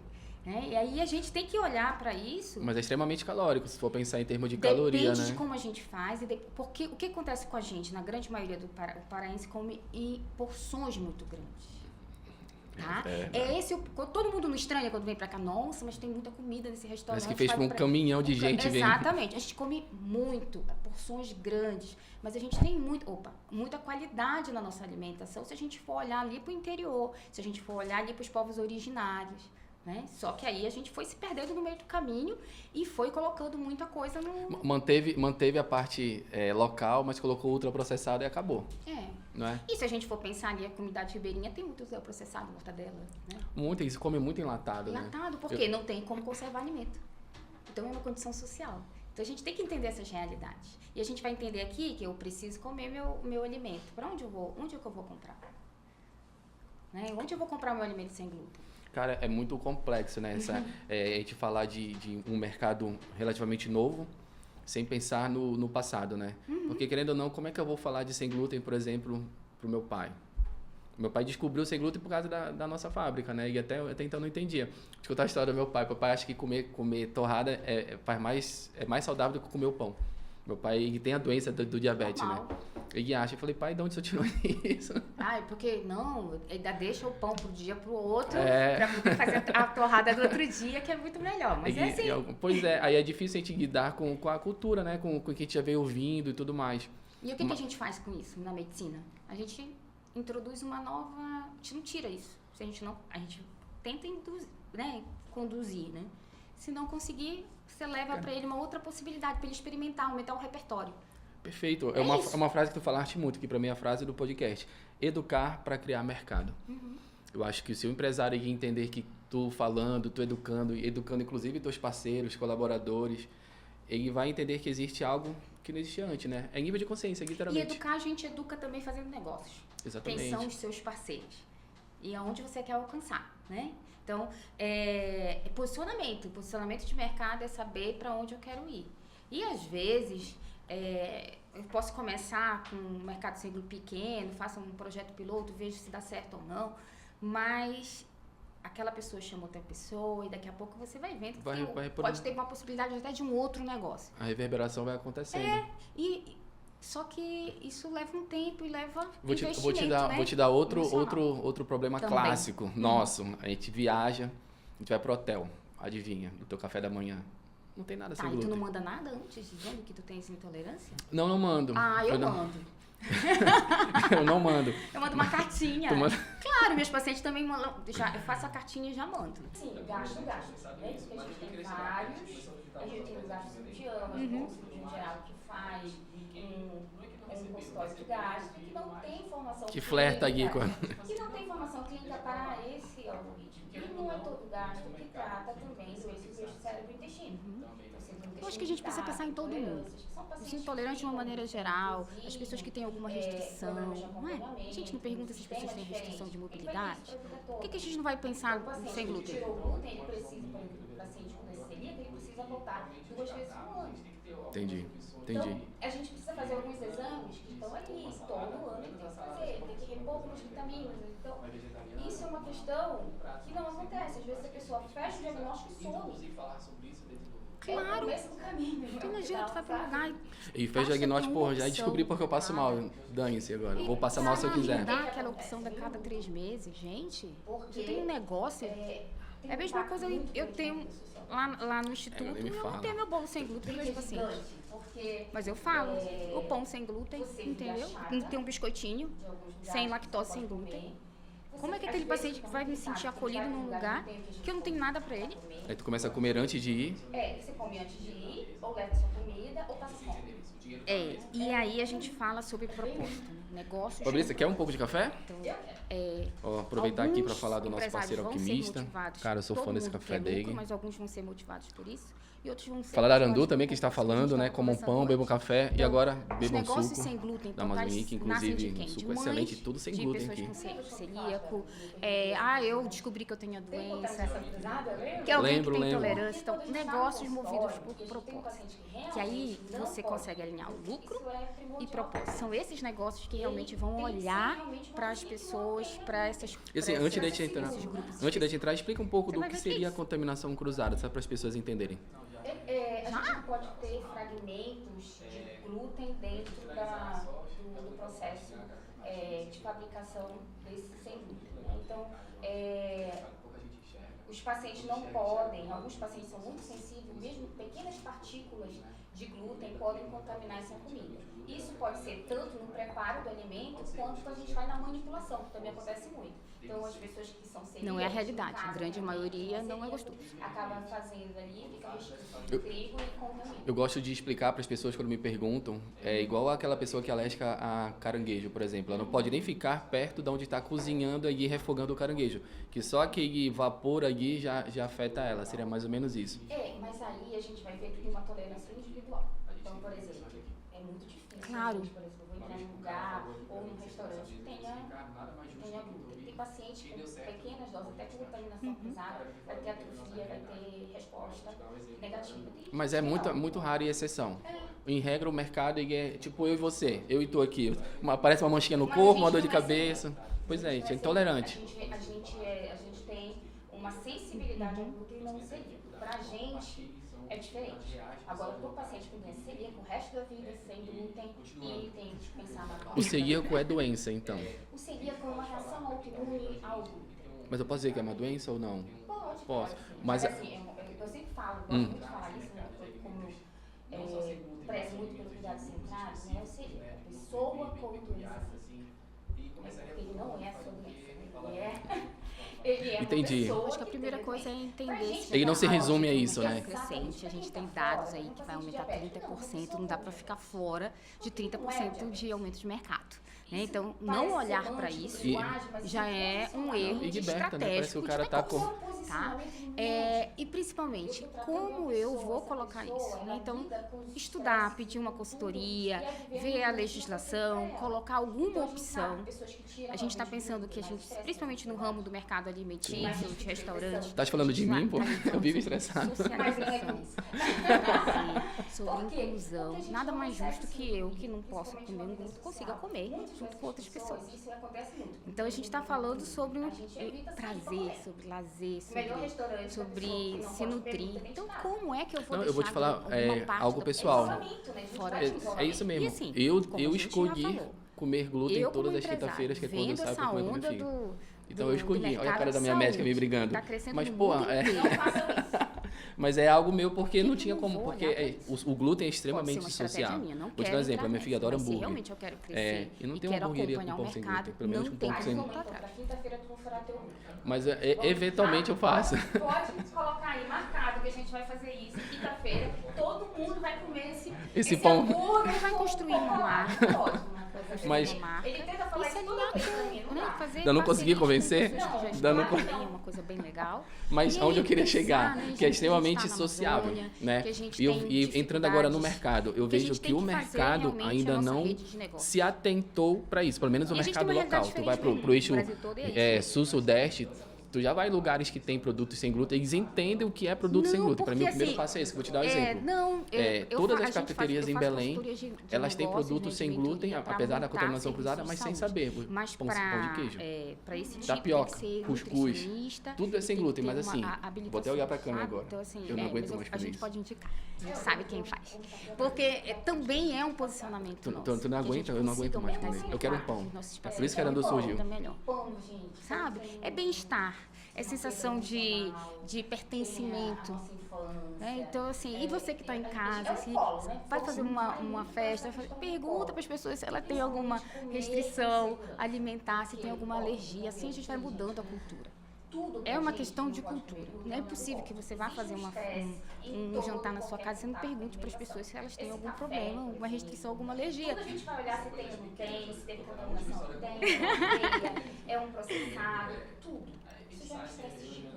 Speaker 1: né? E aí a gente tem que olhar para isso.
Speaker 2: Mas é extremamente calórico, se for pensar em termos de caloria, né?
Speaker 1: Depende de como a gente faz, porque o que acontece com a gente, na grande maioria do paraense come em porções muito grandes. Tá? Todo mundo não estranha quando vem pra cá. Nossa, mas tem muita comida nesse restaurante.
Speaker 2: Parece que fez com um caminhão de gente.
Speaker 1: Exatamente. A gente come muito, porções grandes. Mas a gente tem muita qualidade na nossa alimentação se a gente for olhar ali pro interior, se a gente for olhar ali pros povos originários. Né? Só que aí a gente foi se perdendo no meio do caminho e foi colocando muita coisa no...
Speaker 2: Manteve a parte local, mas colocou ultraprocessado e acabou. Não é?
Speaker 1: E se a gente for pensar ali, a comunidade ribeirinha tem muito ultraprocessado, mortadela, né?
Speaker 2: Muito, eles comem muito enlatado, né?
Speaker 1: Enlatado, porque não tem como conservar alimento. Então é uma condição social. Então a gente tem que entender essas realidades. E a gente vai entender aqui que eu preciso comer meu alimento. Para onde eu vou? Onde é que eu vou comprar? Né? Onde eu vou comprar meu alimento sem glúten?
Speaker 2: Cara, é muito complexo, né? A gente falar de um mercado relativamente novo, sem pensar no passado, né? Porque, querendo ou não, como é que eu vou falar de sem glúten, por exemplo, pro meu pai? Meu pai descobriu sem glúten por causa da nossa fábrica, né? E até então não entendia. Vou te contar a história do meu pai. Papai acha que comer torrada é mais saudável do que comer o pão. Meu pai tem a doença do diabetes,
Speaker 1: normal,
Speaker 2: né? Ele acha, eu falei, pai, de onde você tirou isso?
Speaker 1: Porque não, ainda deixa o pão pro dia pro outro, pra poder fazer a torrada do outro dia, que é muito melhor, mas é assim.
Speaker 2: Pois é, aí é difícil a gente lidar com a cultura, né? Com o que a gente já veio ouvindo e tudo mais.
Speaker 1: E o que a gente faz com isso na medicina? A gente introduz uma nova... A gente não tira isso. Se a gente tenta induzir, né? Conduzir, né? Se não conseguir, você leva para ele uma outra possibilidade, para ele experimentar, aumentar o repertório.
Speaker 2: Perfeito. É uma frase que tu falaste muito, que para mim é a frase do podcast. Educar para criar mercado. Eu acho que se o empresário entender que tu falando, tu educando inclusive teus parceiros, colaboradores, ele vai entender que existe algo que não existia antes, né? É nível de consciência, literalmente.
Speaker 1: E educar, a gente educa também fazendo negócios.
Speaker 2: Exatamente.
Speaker 1: Quem são os seus parceiros? E aonde você quer alcançar, né? Então, posicionamento de mercado é saber para onde eu quero ir. E às vezes, eu posso começar com um mercado sem glúten pequeno, faço um projeto piloto, vejo se dá certo ou não, mas aquela pessoa chama outra pessoa e daqui a pouco você vai vendo que pode ter uma possibilidade até de um outro negócio.
Speaker 2: A reverberação vai acontecendo.
Speaker 1: Só que isso leva um tempo e leva
Speaker 2: investimento,
Speaker 1: né?
Speaker 2: Vou te dar outro problema também. Clássico nosso. A gente viaja, a gente vai pro hotel, adivinha, do teu café da manhã. Não tem nada sem glúten.
Speaker 1: E tu não manda nada antes dizendo que tu tens intolerância?
Speaker 2: Não mando.
Speaker 1: Eu mando.
Speaker 2: Eu não mando.
Speaker 1: Eu mando uma cartinha. Claro, meus pacientes também mandam. Eu faço a cartinha e já mando. Sim, gasto. É isso que a gente tem vários. A gente tem o gasto cirurgiano, o cirurgião geral que faz um consultório de gasto, que não tem informação
Speaker 2: que flerta aqui com
Speaker 1: que não tem informação clínica é todo gasto que trata também do eixo cérebro-intestino.
Speaker 3: Eu acho que a gente precisa pensar em todo mundo. Os intolerantes de uma maneira geral, as pessoas que têm alguma restrição, não é? A gente não pergunta se as pessoas têm restrição de mobilidade. Por que a gente não vai pensar no sem glúten?
Speaker 1: Tirou o glúten, ele precisa, por exemplo, o paciente com doença celíaca, ele precisa voltar 2 vezes no ano.
Speaker 2: Entendi.
Speaker 1: Então, a gente precisa fazer alguns exames que estão ali, todo ano ele tem que fazer, ele tem que repor algumas vitaminas. Então, isso é uma questão que não acontece. Às vezes a pessoa fecha o diagnóstico e some.
Speaker 3: Claro.
Speaker 1: É o começo do caminho.
Speaker 3: Então, imagina, tu vai pra um lugar
Speaker 2: E fez diagnóstico, porra, já descobri porque eu passo mal. Dane-se agora. Vou passar mal se eu quiser.
Speaker 3: Dá aquela opção da cada 3 meses, gente. Eu tenho um negócio. É a mesma coisa, eu tenho lá no instituto,
Speaker 2: nem me
Speaker 3: eu
Speaker 2: fala.
Speaker 3: não tenho meu bolo sem glúten para meus pacientes. Mas eu falo, o pão sem glúten, entendeu? Tem um biscoitinho sem lactose, sem glúten. Como é que aquele paciente vai me sentir acolhido num lugar que eu não tenho nada para ele?
Speaker 2: Aí tu começa a comer antes de ir.
Speaker 1: Você come antes de ir, ou leva sua comida, ou passa fome.
Speaker 3: E aí a gente fala sobre propósito, né? Negócios.
Speaker 2: Fabrícia, quer um pouco de café?
Speaker 3: Então,
Speaker 2: Ó, aproveitar aqui para falar do nosso
Speaker 3: empresários
Speaker 2: parceiro
Speaker 3: vão ser
Speaker 2: alquimista.
Speaker 3: motivados,
Speaker 2: Cara, eu sou
Speaker 3: todo
Speaker 2: fã desse
Speaker 3: mundo
Speaker 2: café
Speaker 3: quer lucro,
Speaker 2: dele.
Speaker 3: mas alguns vão ser motivados por isso e outros vão ser
Speaker 2: Falar da
Speaker 3: motivados
Speaker 2: Arandu
Speaker 3: por
Speaker 2: também, que está
Speaker 3: propósito. A gente
Speaker 2: falando, né?
Speaker 3: tava
Speaker 2: Comam
Speaker 3: conversando
Speaker 2: pão, bebam
Speaker 3: antes.
Speaker 2: café e
Speaker 3: Então,
Speaker 2: agora
Speaker 3: os
Speaker 2: bebam
Speaker 3: negócios
Speaker 2: suco.
Speaker 3: sem glúten,
Speaker 2: da
Speaker 3: totais,
Speaker 2: Amazonique,
Speaker 3: nascem de
Speaker 2: inclusive,
Speaker 3: quem?
Speaker 2: um
Speaker 3: De
Speaker 2: suco
Speaker 3: mães,
Speaker 2: excelente, tudo sem
Speaker 3: de
Speaker 2: glúten
Speaker 3: pessoas
Speaker 2: aqui.
Speaker 3: com celíaco. Eu descobri que eu tenho a doença.
Speaker 1: Que
Speaker 3: Que alguém que
Speaker 2: Lembro.
Speaker 3: tem intolerância. Então, negócios movidos por propósito. Que aí você consegue alinhar o lucro e propósito. São esses negócios que realmente vão olhar para as pessoas, para essas
Speaker 2: E assim, antes da gente entrar, explica um pouco
Speaker 3: Você
Speaker 2: do
Speaker 3: vai
Speaker 2: que
Speaker 3: ver que
Speaker 2: seria a
Speaker 3: isso.
Speaker 2: contaminação cruzada, só para as pessoas entenderem.
Speaker 1: A gente pode ter fragmentos de glúten dentro do processo de fabricação desse sem glúten. Né? Então, os pacientes não podem, alguns pacientes são muito sensíveis, mesmo pequenas partículas de glúten podem contaminar essa comida. Isso pode ser tanto no preparo do alimento, quanto quando a gente vai na manipulação, que também acontece muito. Então, as pessoas que são celíacas,
Speaker 3: Não é a realidade,
Speaker 1: no caso,
Speaker 3: a grande maioria não é gostoso.
Speaker 1: acaba fazendo ali, fica restituindo de trigo e contamina.
Speaker 2: Eu gosto de explicar para as pessoas quando me perguntam, é igual aquela pessoa que é alérgica a caranguejo, por exemplo. Ela não pode nem ficar perto de onde está cozinhando e refogando o caranguejo, que só aquele vapor ali já afeta ela, seria mais ou menos isso.
Speaker 1: Mas aí a gente vai ver que tem uma tolerância individual. Então, por exemplo, é muito difícil.
Speaker 3: Claro.
Speaker 1: Por exemplo, eu vou entrar num lugar ou num restaurante que tenha glúten. Tem paciente com pequenas doses, até com contaminação cruzada, vai ter atrofia, vai ter resposta negativa.
Speaker 2: Mas é muito raro e exceção. Em regra, o mercado ele é tipo eu e você, eu e tu aqui. Aparece uma manchinha no corpo, uma dor de cabeça. Pois é, a gente é intolerante.
Speaker 1: A gente tem uma sensibilidade ao glúten não celíaco. Pra gente é diferente. Agora, para o paciente com doença celíaca, o resto da vida sem glúten, ele tem que pensar na
Speaker 2: O celíaco é doença, então.
Speaker 1: O celíaco é uma reação autoimune ao glúten.
Speaker 2: Mas eu posso dizer que é uma doença ou não?
Speaker 1: Pode.
Speaker 2: Posso.
Speaker 1: Mas
Speaker 2: Mas
Speaker 1: assim, eu sempre falo, gosto muito de falar isso, né? Como prezo muito pelo cuidado centrado, né? O celíaco, a pessoa com doença celíaca. Ele não é a sua doença, ele é
Speaker 2: Entendi.
Speaker 1: uma pessoa.
Speaker 3: Acho que a primeira coisa é entender se
Speaker 2: Ele não se
Speaker 3: a
Speaker 2: resume a
Speaker 3: alta
Speaker 2: isso, né?
Speaker 3: crescente, a gente tem dados aí que vai aumentar 30%, não dá para ficar fora de 30% de aumento de mercado. Né? Então, não olhar para isso já é um erro
Speaker 2: E
Speaker 3: de
Speaker 2: liberta, né? Parece que
Speaker 3: estratégico
Speaker 2: o
Speaker 3: de
Speaker 2: cara tá
Speaker 3: negócio,
Speaker 2: com...
Speaker 3: tá? E principalmente, como eu vou colocar isso? Né? Então, estudar, pedir uma consultoria, ver a legislação, colocar alguma opção. A gente está pensando que a gente, principalmente no ramo do mercado alimentício, de restaurante...
Speaker 2: Tá falando de mim, pô? Eu vivo estressado.
Speaker 3: Socialização, prazer, sobre inclusão. Nada mais justo que eu, que não posso comer um glúten, consiga comer junto com outras pessoas. Então, a gente está falando sobre prazer, sobre lazer, sobre se nutrir. Então, como é que eu vou
Speaker 2: Não,
Speaker 3: deixar
Speaker 2: eu vou te falar
Speaker 3: alguma parte
Speaker 2: algo
Speaker 3: da
Speaker 2: pessoal.
Speaker 3: fora
Speaker 2: É isso mesmo.
Speaker 3: E assim, como
Speaker 2: Eu
Speaker 3: a gente já
Speaker 2: escolhi
Speaker 3: falou,
Speaker 2: comer glúten
Speaker 3: eu,
Speaker 2: todas
Speaker 3: como
Speaker 2: as quinta-feiras, que é quando eu
Speaker 3: vendo
Speaker 2: saio pra
Speaker 3: essa
Speaker 2: comer com meu
Speaker 3: onda
Speaker 2: filho. Então
Speaker 3: do
Speaker 2: eu escolhi. Olha a
Speaker 3: mercado
Speaker 2: cara da minha
Speaker 3: saúde,
Speaker 2: médica me brigando.
Speaker 3: tá crescendo
Speaker 2: Mas,
Speaker 3: no
Speaker 2: pô,
Speaker 3: mundo inteiro.
Speaker 2: mas é algo meu porque não tinha
Speaker 3: eu
Speaker 2: como.
Speaker 3: vou
Speaker 2: Porque
Speaker 3: olhar pra isso?
Speaker 2: o glúten é
Speaker 3: Pode ser
Speaker 2: extremamente
Speaker 3: uma estratégia
Speaker 2: social.
Speaker 3: minha, não
Speaker 2: Vou te dar um
Speaker 3: quero
Speaker 2: exemplo. A minha
Speaker 3: entrar
Speaker 2: filha adora
Speaker 3: nessa, mas se
Speaker 2: hambúrguer.
Speaker 3: realmente eu quero crescer
Speaker 2: E não tem
Speaker 3: quero
Speaker 2: uma hamburgueria
Speaker 3: acompanhar
Speaker 2: com
Speaker 3: o
Speaker 2: pão sem
Speaker 3: mercado,
Speaker 2: glúten, pelo menos
Speaker 3: não
Speaker 2: com
Speaker 3: tem
Speaker 2: pão
Speaker 3: como
Speaker 2: sem
Speaker 3: voltar atrás.
Speaker 1: Pra quinta-feira tu não furar teu glúten.
Speaker 2: Mas eventualmente eu faço.
Speaker 1: Pode colocar aí marcado que a gente vai fazer isso. Quinta-feira, todo mundo vai comer esse
Speaker 2: Esse pão.
Speaker 1: hambúrguer.
Speaker 3: Vai construir uma marca.
Speaker 1: Pode, uma coisa
Speaker 2: Mas
Speaker 1: uma marca.
Speaker 3: Ele tenta falar
Speaker 1: Isso é
Speaker 3: isso toda vez pra mim,
Speaker 1: alinhar,
Speaker 3: não
Speaker 1: né?
Speaker 3: dá.
Speaker 1: Fazer
Speaker 2: ainda não consegui
Speaker 1: parceria
Speaker 2: convencer.
Speaker 1: com pessoas que já
Speaker 2: Ainda não
Speaker 1: estão
Speaker 2: con-
Speaker 1: lá, é uma coisa bem legal.
Speaker 2: Mas
Speaker 1: E
Speaker 2: aonde eu
Speaker 1: aí,
Speaker 2: queria
Speaker 1: pensar,
Speaker 2: chegar,
Speaker 1: né,
Speaker 2: que é
Speaker 1: gente,
Speaker 2: extremamente
Speaker 1: a gente tá na
Speaker 2: sociável,
Speaker 1: Amazônia,
Speaker 2: né?
Speaker 1: que a gente
Speaker 2: E,
Speaker 1: tem
Speaker 2: e entrando agora no
Speaker 1: dificuldades,
Speaker 2: mercado, eu
Speaker 1: que a
Speaker 2: vejo
Speaker 1: gente
Speaker 2: que
Speaker 1: tem
Speaker 2: o
Speaker 1: que fazer
Speaker 2: mercado
Speaker 1: realmente a
Speaker 2: ainda
Speaker 1: nossa
Speaker 2: não
Speaker 1: rede de negócio.
Speaker 2: se atentou para isso, pelo menos o
Speaker 1: E a gente
Speaker 2: mercado
Speaker 1: tem uma
Speaker 2: local.
Speaker 1: realidade
Speaker 2: Tu vai
Speaker 1: diferente
Speaker 2: pro eixo
Speaker 1: no Brasil todo, é isso.
Speaker 2: sul-sudeste, tu já vai em lugares que tem produtos sem glúten, eles entendem o que é produto sem
Speaker 1: Não,
Speaker 2: glúten. Para mim, o
Speaker 1: porque,
Speaker 2: primeiro
Speaker 1: assim,
Speaker 2: passo é esse, que eu vou te dar um exemplo.
Speaker 1: A
Speaker 2: Todas as
Speaker 1: gente
Speaker 2: cafeterias
Speaker 1: eu
Speaker 2: em
Speaker 1: faço
Speaker 2: Belém,
Speaker 1: consultoria de
Speaker 2: elas têm
Speaker 1: negócios,
Speaker 2: produtos
Speaker 1: né,
Speaker 2: sem
Speaker 1: de
Speaker 2: glúten,
Speaker 1: mentoria pra
Speaker 2: apesar da
Speaker 1: montar
Speaker 2: contaminação cruzada,
Speaker 1: serviços
Speaker 2: mas
Speaker 1: de
Speaker 2: sem
Speaker 1: saúde.
Speaker 2: saber.
Speaker 1: Mas
Speaker 2: Pão de queijo.
Speaker 1: para esse tipo
Speaker 2: Tapioca,
Speaker 1: tem que ser
Speaker 2: cuscuz,
Speaker 1: nutricionista,
Speaker 2: tudo é sem
Speaker 1: tem que
Speaker 2: glúten,
Speaker 1: ter
Speaker 2: mas
Speaker 1: uma
Speaker 2: assim,
Speaker 1: habilitação,
Speaker 2: vou até olhar pra câmera
Speaker 1: sabe?
Speaker 2: agora.
Speaker 1: Então, assim,
Speaker 2: Eu não aguento
Speaker 1: mas
Speaker 2: mais
Speaker 1: a
Speaker 2: comer
Speaker 1: gente
Speaker 2: isso.
Speaker 1: pode indicar, a gente sabe quem faz. Porque também é um posicionamento
Speaker 2: Tu
Speaker 1: nosso.
Speaker 2: não
Speaker 1: que a gente
Speaker 2: aguenta? Eu não aguento
Speaker 1: consiga
Speaker 2: mais
Speaker 1: aumentar
Speaker 2: comer.
Speaker 1: esse
Speaker 2: Eu quero um
Speaker 1: mercado,
Speaker 2: pão.
Speaker 1: os nossos
Speaker 2: Por isso que a Arandu
Speaker 1: pacientes
Speaker 2: surgiu.
Speaker 1: ainda melhor.
Speaker 3: Pão, gente.
Speaker 1: Sabe? É bem-estar, é sensação de pertencimento. Né? Então, assim, e você que está em casa, assim, vai fazer uma festa, pergunta para as pessoas se ela tem alguma restrição alimentar, se tem alguma alergia, assim a gente vai mudando a cultura. É uma questão de cultura. Não é possível que você vá fazer um jantar na sua casa e você não pergunte para as pessoas se elas têm algum problema, alguma restrição, alguma alergia.
Speaker 3: Tudo a gente vai olhar se tem ou não tem, se teve contaminação ou não tem, é um processado, tudo. Isso já é um estresse gigante.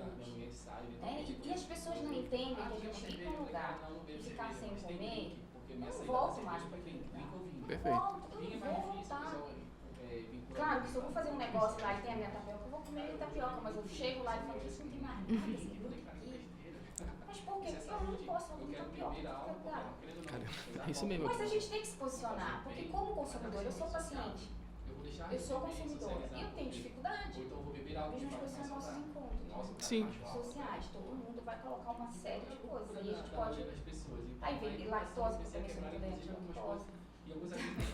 Speaker 3: E as pessoas não entendem que a gente ir para um lugar e ficar sem comer, eu não volto mais para aquele lugar.
Speaker 2: Perfeito.
Speaker 3: Volto, eu não vou voltar. Claro que se eu vou fazer um negócio lá e tem a minha tapioca, eu vou comer tapioca, mas eu chego lá e falo, isso não tem mais nada assim glúten aqui. Mas por quê? Porque eu não posso comer tapioca em qualquer lugar.
Speaker 2: Cara, é isso mesmo.
Speaker 3: Mas a gente tem que se posicionar, porque como consumidor, eu sou paciente, eu sou consumidora e eu tenho dificuldade. A mesma coisa são os nossos encontros
Speaker 2: Sim.
Speaker 3: sociais, todo mundo vai colocar uma série de coisas. Aí a gente pode. Aí vem lactose, porque eu também sou intolerante à lactose.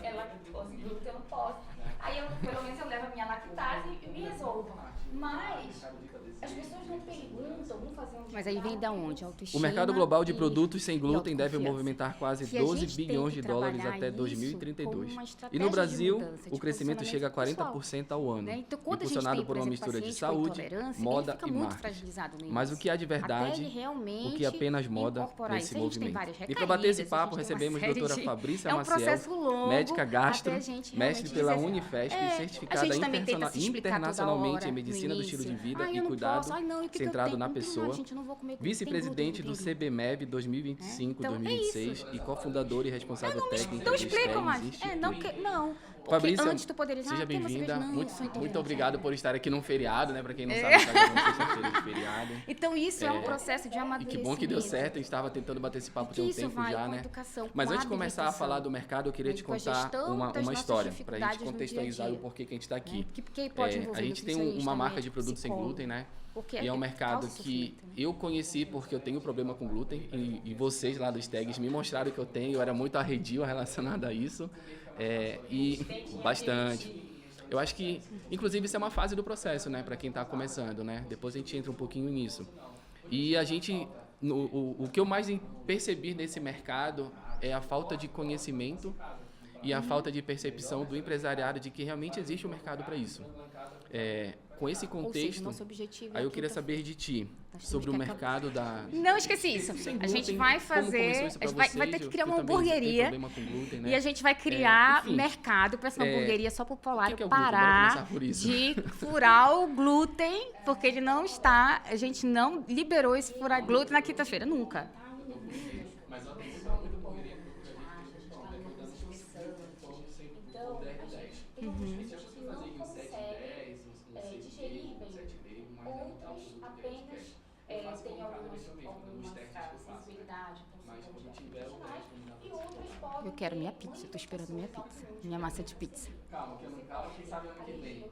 Speaker 3: É lactose, glúten eu não posso. Aí eu, pelo menos eu levo a minha lactase e me resolvo. Mas as pessoas não perguntam, vão fazer um.
Speaker 1: Mas aí vem da onde? Autoestima.
Speaker 2: O mercado global de
Speaker 1: e-
Speaker 2: produtos sem
Speaker 1: e
Speaker 2: glúten deve
Speaker 1: autoconfiança.
Speaker 2: movimentar quase
Speaker 1: Que a
Speaker 2: 12
Speaker 1: gente tem
Speaker 2: bilhões
Speaker 1: que
Speaker 2: de dólares
Speaker 1: trabalhar
Speaker 2: até
Speaker 1: isso
Speaker 2: 2032.
Speaker 1: como uma
Speaker 2: E
Speaker 1: estratégia
Speaker 2: no
Speaker 1: de
Speaker 2: Brasil,
Speaker 1: mudança,
Speaker 2: o
Speaker 1: de
Speaker 2: crescimento chega a
Speaker 1: posicionamento
Speaker 2: 40% ao ano,
Speaker 1: Né? Então, quando a gente
Speaker 2: impulsionado
Speaker 1: tem,
Speaker 2: por uma
Speaker 1: exemplo,
Speaker 2: mistura de
Speaker 1: paciente com
Speaker 2: saúde,
Speaker 1: intolerância,
Speaker 2: moda
Speaker 1: ele fica
Speaker 2: e
Speaker 1: muito
Speaker 2: marketing.
Speaker 1: fragilizado no
Speaker 2: Mas o
Speaker 1: início.
Speaker 2: que há de verdade,
Speaker 1: Até ele realmente
Speaker 2: o que é apenas moda
Speaker 1: incorporar
Speaker 2: nesse
Speaker 1: isso. A gente tem
Speaker 2: movimento.
Speaker 1: várias
Speaker 2: E para bater esse
Speaker 1: recaídas, a
Speaker 2: papo,
Speaker 1: gente tem uma
Speaker 2: recebemos a
Speaker 1: série
Speaker 2: doutora
Speaker 1: de-
Speaker 2: Fabrícia
Speaker 1: É um
Speaker 2: Maciel,
Speaker 1: processo longo,
Speaker 2: médica gastro,
Speaker 1: até a gente
Speaker 2: mestre
Speaker 1: realmente
Speaker 2: pela
Speaker 1: dizer-
Speaker 2: Unifesp,
Speaker 1: a
Speaker 2: certificada
Speaker 1: gente também tenta se explicar toda
Speaker 2: internacionalmente
Speaker 1: hora
Speaker 2: em
Speaker 1: no
Speaker 2: medicina do estilo de
Speaker 1: início.
Speaker 2: vida
Speaker 1: Ai,
Speaker 2: e
Speaker 1: eu não
Speaker 2: cuidado
Speaker 1: posso. Ai, não, e o que
Speaker 2: centrado
Speaker 1: eu tenho?
Speaker 2: na
Speaker 1: Não tem
Speaker 2: pessoa.
Speaker 1: nada, gente, eu não vou comer glúten,
Speaker 2: Vice-presidente
Speaker 1: tem
Speaker 2: do
Speaker 1: glúten.
Speaker 2: CBMEB 2025
Speaker 1: Então, é
Speaker 2: 2026 e cofundadora e responsável técnica
Speaker 1: Então
Speaker 2: do
Speaker 1: explica,
Speaker 2: STEM
Speaker 1: mais.
Speaker 2: Instituto.
Speaker 1: Não. Porque
Speaker 2: Fabrícia,
Speaker 1: antes tu poderia dizer,
Speaker 2: seja
Speaker 1: tem uma cerveja?
Speaker 2: bem-vinda.
Speaker 1: Não,
Speaker 2: Muito,
Speaker 1: sou
Speaker 2: muito
Speaker 1: intolerante.
Speaker 2: obrigado por estar aqui num feriado, né? Pra quem não sabe, está gravando sexta-feira de feriado.
Speaker 1: Então isso é um processo de
Speaker 2: E
Speaker 1: amadurecimento.
Speaker 2: que bom que deu certo, a gente estava tentando bater esse papo
Speaker 1: Que
Speaker 2: tem um
Speaker 1: isso
Speaker 2: tempo
Speaker 1: vai
Speaker 2: já,
Speaker 1: com a
Speaker 2: né?
Speaker 1: educação,
Speaker 2: Mas
Speaker 1: com
Speaker 2: antes de começar a
Speaker 1: habilitação,
Speaker 2: falar do mercado, eu queria te
Speaker 1: com a
Speaker 2: contar
Speaker 1: gestão
Speaker 2: uma
Speaker 1: das nossas
Speaker 2: história, pra gente
Speaker 1: dificuldades no dia a
Speaker 2: contextualizar
Speaker 1: dia.
Speaker 2: o porquê que a gente está aqui.
Speaker 1: Né? Que pode envolver
Speaker 2: A gente tem
Speaker 1: nutricionista,
Speaker 2: uma marca de
Speaker 1: médico,
Speaker 2: produtos sem
Speaker 1: psicólogo.
Speaker 2: glúten, né?
Speaker 1: Porque
Speaker 2: E é um mercado
Speaker 1: causa
Speaker 2: que
Speaker 1: sofrimento, né?
Speaker 2: eu conheci porque eu tenho problema com glúten e vocês lá dos tags me mostraram que eu tenho, eu era muito arredio relacionado a isso e bastante. Eu acho que, inclusive, isso é uma fase do processo, né, para quem está começando, né? Depois a gente entra um pouquinho nisso. E a gente, o que eu mais percebi nesse mercado é a falta de conhecimento e a falta de percepção do empresariado de que realmente existe um mercado para isso. Com esse
Speaker 1: Ou seja,
Speaker 2: contexto,
Speaker 1: nosso objetivo
Speaker 2: aí eu
Speaker 1: aqui
Speaker 2: queria
Speaker 1: tá-
Speaker 2: saber de ti
Speaker 1: nós
Speaker 2: sobre o
Speaker 1: temos que
Speaker 2: mercado da...
Speaker 1: Não esqueci isso.
Speaker 2: Sem
Speaker 1: A gente
Speaker 2: glúten.
Speaker 1: vai
Speaker 2: Como começou
Speaker 1: fazer,
Speaker 2: isso pra
Speaker 1: vai
Speaker 2: vocês?
Speaker 1: ter que
Speaker 2: Tu
Speaker 1: criar uma
Speaker 2: também tem
Speaker 1: hamburgueria
Speaker 2: problema com glúten, né?
Speaker 1: e a gente vai criar
Speaker 2: enfim.
Speaker 1: mercado para essa hamburgueria só popular
Speaker 2: o que é o glúten? Bora
Speaker 1: parar
Speaker 2: começar por isso.
Speaker 1: de furar o glúten, porque ele não está, a gente não liberou esse furar glúten na quinta-feira, nunca.
Speaker 3: Digerir bem. Outras apenas têm algumas sensibilidade com intestinais e outras podem.
Speaker 1: Eu quero minha pizza, eu tô esperando minha pizza, minha massa de pizza.
Speaker 2: Calma, quem sabe ano que vem.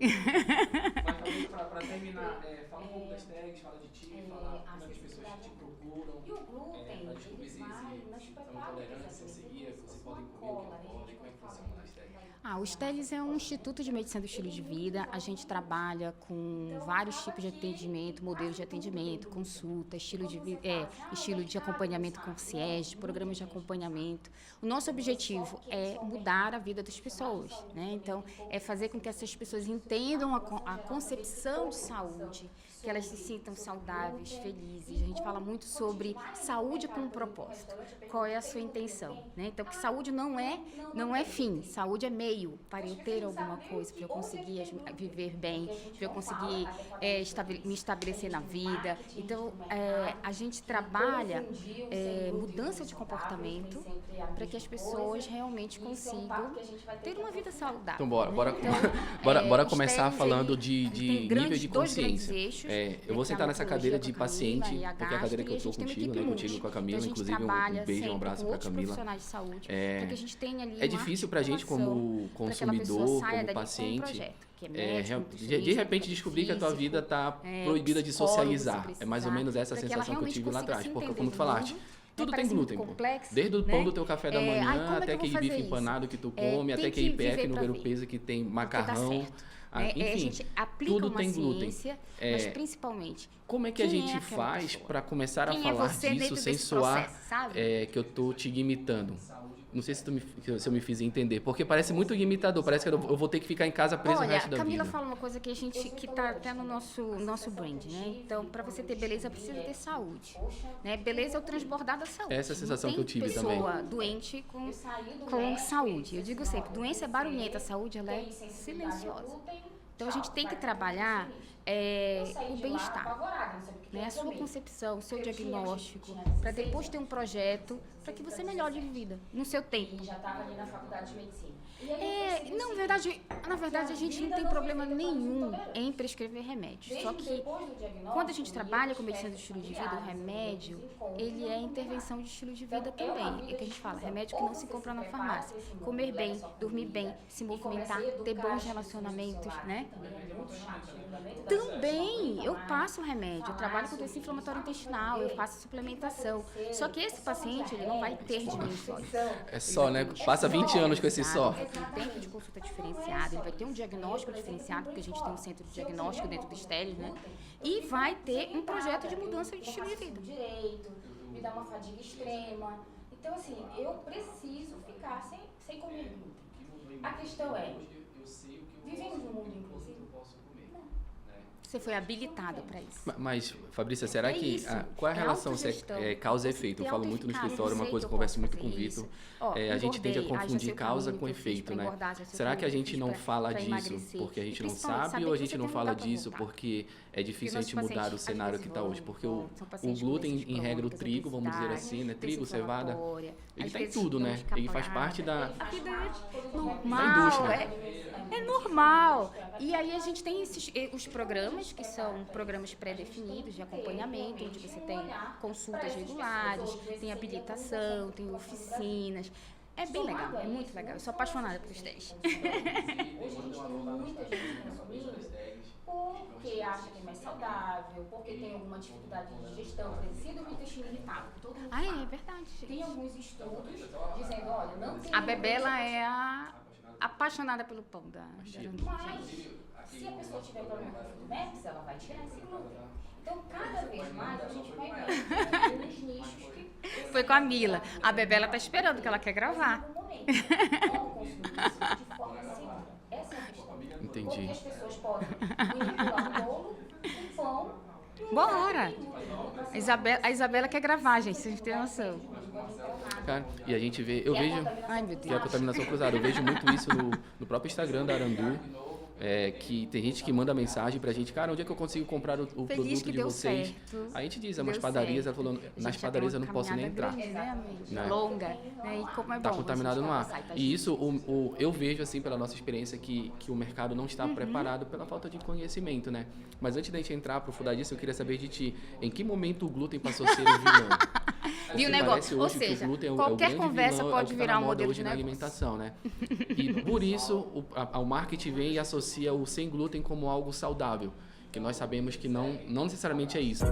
Speaker 2: Mas para terminar, fala um pouco das tags, fala de ti, fala como é que as pessoas te procuram.
Speaker 3: E o glúten,
Speaker 2: para descobrir se
Speaker 3: ele vai nas
Speaker 2: existe
Speaker 3: preparos
Speaker 2: intolerância, seria, que vocês podem comer, que não pode, como é que funciona nas tags?
Speaker 1: O STELES é um instituto de medicina do estilo de vida. A gente trabalha com vários tipos de atendimento, modelos de atendimento, consulta, estilo de acompanhamento com CIES, programas de acompanhamento. O nosso objetivo é mudar a vida das pessoas, né? Então, é fazer com que essas pessoas entendam a concepção de saúde, que elas se sintam saudáveis, felizes. A gente fala muito sobre saúde com um propósito. Qual é a sua intenção, né? Então, que saúde não é fim, saúde é meio para eu ter alguma coisa, para eu conseguir viver bem, para eu conseguir me estabelecer na vida. Então, a gente trabalha mudança de comportamento para que as pessoas realmente consigam ter uma vida saudável.
Speaker 2: Então, bora começar falando de nível de consciência.
Speaker 1: Eixos,
Speaker 2: eu vou sentar nessa cadeira de paciente, porque é a cadeira que eu estou contigo, né? Contigo e com a Camila. Inclusive, um beijo, um abraço para a Camila.
Speaker 1: De saúde, para que a gente tenha ali
Speaker 2: é difícil para a gente, como consumidor, como paciente, de repente descobrir que a tua vida está proibida de socializar. É mais ou menos essa sensação que eu tive lá atrás. Porque, como tu falaste, tudo tem glúten, desde o pão do teu café da manhã, até aquele bife empanado que tu come, até aquele PF no ver o peso que tem macarrão. Enfim,
Speaker 1: a gente aplica
Speaker 2: tudo
Speaker 1: uma
Speaker 2: tem glúten.
Speaker 1: Ciência, mas principalmente...
Speaker 2: Como é que a gente faz para começar a falar disso sem soar que eu tô te imitando? Não sei se eu me fiz entender, porque parece muito imitador, parece que eu vou ter que ficar em casa preso o resto da vida.
Speaker 1: Camila fala uma coisa que tá até no nosso brand, né? Então, para você ter beleza, precisa ter saúde, né? Beleza é o transbordar da saúde.
Speaker 2: Essa é a sensação que eu tive também.
Speaker 1: Pessoa doente com saúde. Eu digo sempre, doença é barulhenta, a saúde ela é silenciosa. Então, a gente tem que trabalhar o bem-estar, né? A sua concepção, o seu diagnóstico, para depois ter um projeto para que você melhore de vida, no seu tempo.
Speaker 4: Já estava ali na faculdade de medicina.
Speaker 1: Na verdade, a gente não tem problema nenhum em prescrever remédios. Só que quando a gente trabalha com medicina do estilo de vida, o remédio, ele é intervenção de estilo de vida também. É que a gente fala, remédio que não se compra na farmácia. Comer bem, dormir bem, se movimentar, ter bons relacionamentos, né? Também, eu passo remédio, eu trabalho com doença inflamatória intestinal, eu faço suplementação. Só que esse paciente, ele não vai ter dimensões.
Speaker 2: É só, né? Passa 20 anos com esse só.
Speaker 1: Tem um tempo de consulta diferenciado, ele vai ter um diagnóstico diferenciado, porque a gente tem um centro de diagnóstico dentro do Estélis, né? E vai ter um projeto de mudança de estilo de vida.
Speaker 4: Me dá uma fadiga extrema. Então, assim, eu preciso ficar sem comer glúten. A questão é, vivemos num mundo inclusivo?
Speaker 1: Você foi habilitado para isso.
Speaker 2: Mas, Fabrícia, será que... qual é a relação causa e efeito? Eu falo muito no escritório, uma coisa que eu converso muito com o Vitor. A gente tende a confundir causa com efeito, né? Será que a gente não fala disso porque a gente não sabe ou a gente não fala disso porque é difícil a gente mudar o cenário que está hoje? Porque o glúten, em regra, o trigo, vamos dizer assim, né? Trigo, cevada, ele está em tudo, né? Ele faz parte da indústria.
Speaker 1: É normal. E aí a gente tem os programas, que são programas pré-definidos de acompanhamento, onde você tem consultas regulares, tem habilitação, tem oficinas. É bem legal, é muito legal. Eu sou apaixonada pelos testes.
Speaker 4: Hoje a gente tem muita gente consumindo porque acha que é mais saudável, porque tem alguma dificuldade de digestão, por exemplo, síndrome do intestino irritável.
Speaker 1: É verdade.
Speaker 4: Tem alguns estudos dizendo, olha, não tem...
Speaker 1: A Bebela é apaixonada pelo pão da Arandu.
Speaker 4: Mas, se a pessoa tiver problema com fibromialgia, ela vai tirar esse glúten. Então, cada vez mais, a gente vai vendo uns nichos que...
Speaker 1: Foi com a Mila. A Bebela tá esperando, que ela quer gravar.
Speaker 4: Como consumir isso de forma segura? Essa é a questão.
Speaker 2: Entendi.
Speaker 4: Porque as pessoas podem manipular um bolo, um pão...
Speaker 1: Bora! A Isabela quer gravar, gente, vocês têm noção.
Speaker 2: Cara, e a gente vê, eu vejo que é a contaminação cruzada, eu vejo muito isso no próprio Instagram da Arandu, que tem gente que manda mensagem pra gente, cara, onde é que eu consigo comprar o produto de vocês?
Speaker 1: Certo.
Speaker 2: A gente diz, umas padarias, ela falou, nas padarias eu não posso nem entrar.
Speaker 1: Grande,
Speaker 2: né?
Speaker 1: Longa, né? E como é
Speaker 2: Tá
Speaker 1: bom
Speaker 2: contaminado no ar. E isso, eu vejo, assim, pela nossa experiência, que o mercado não está preparado pela falta de conhecimento, né? Mas antes da gente entrar, aprofundar disso, eu queria saber de ti, em que momento o glúten passou a ser o vilão?
Speaker 1: Viu o negócio? Ou seja, qualquer conversa pode virar um modelo de
Speaker 2: na
Speaker 1: negócio.
Speaker 2: Alimentação, né? E por isso, o marketing vem e associa o sem glúten como algo saudável, que nós sabemos que não necessariamente é isso.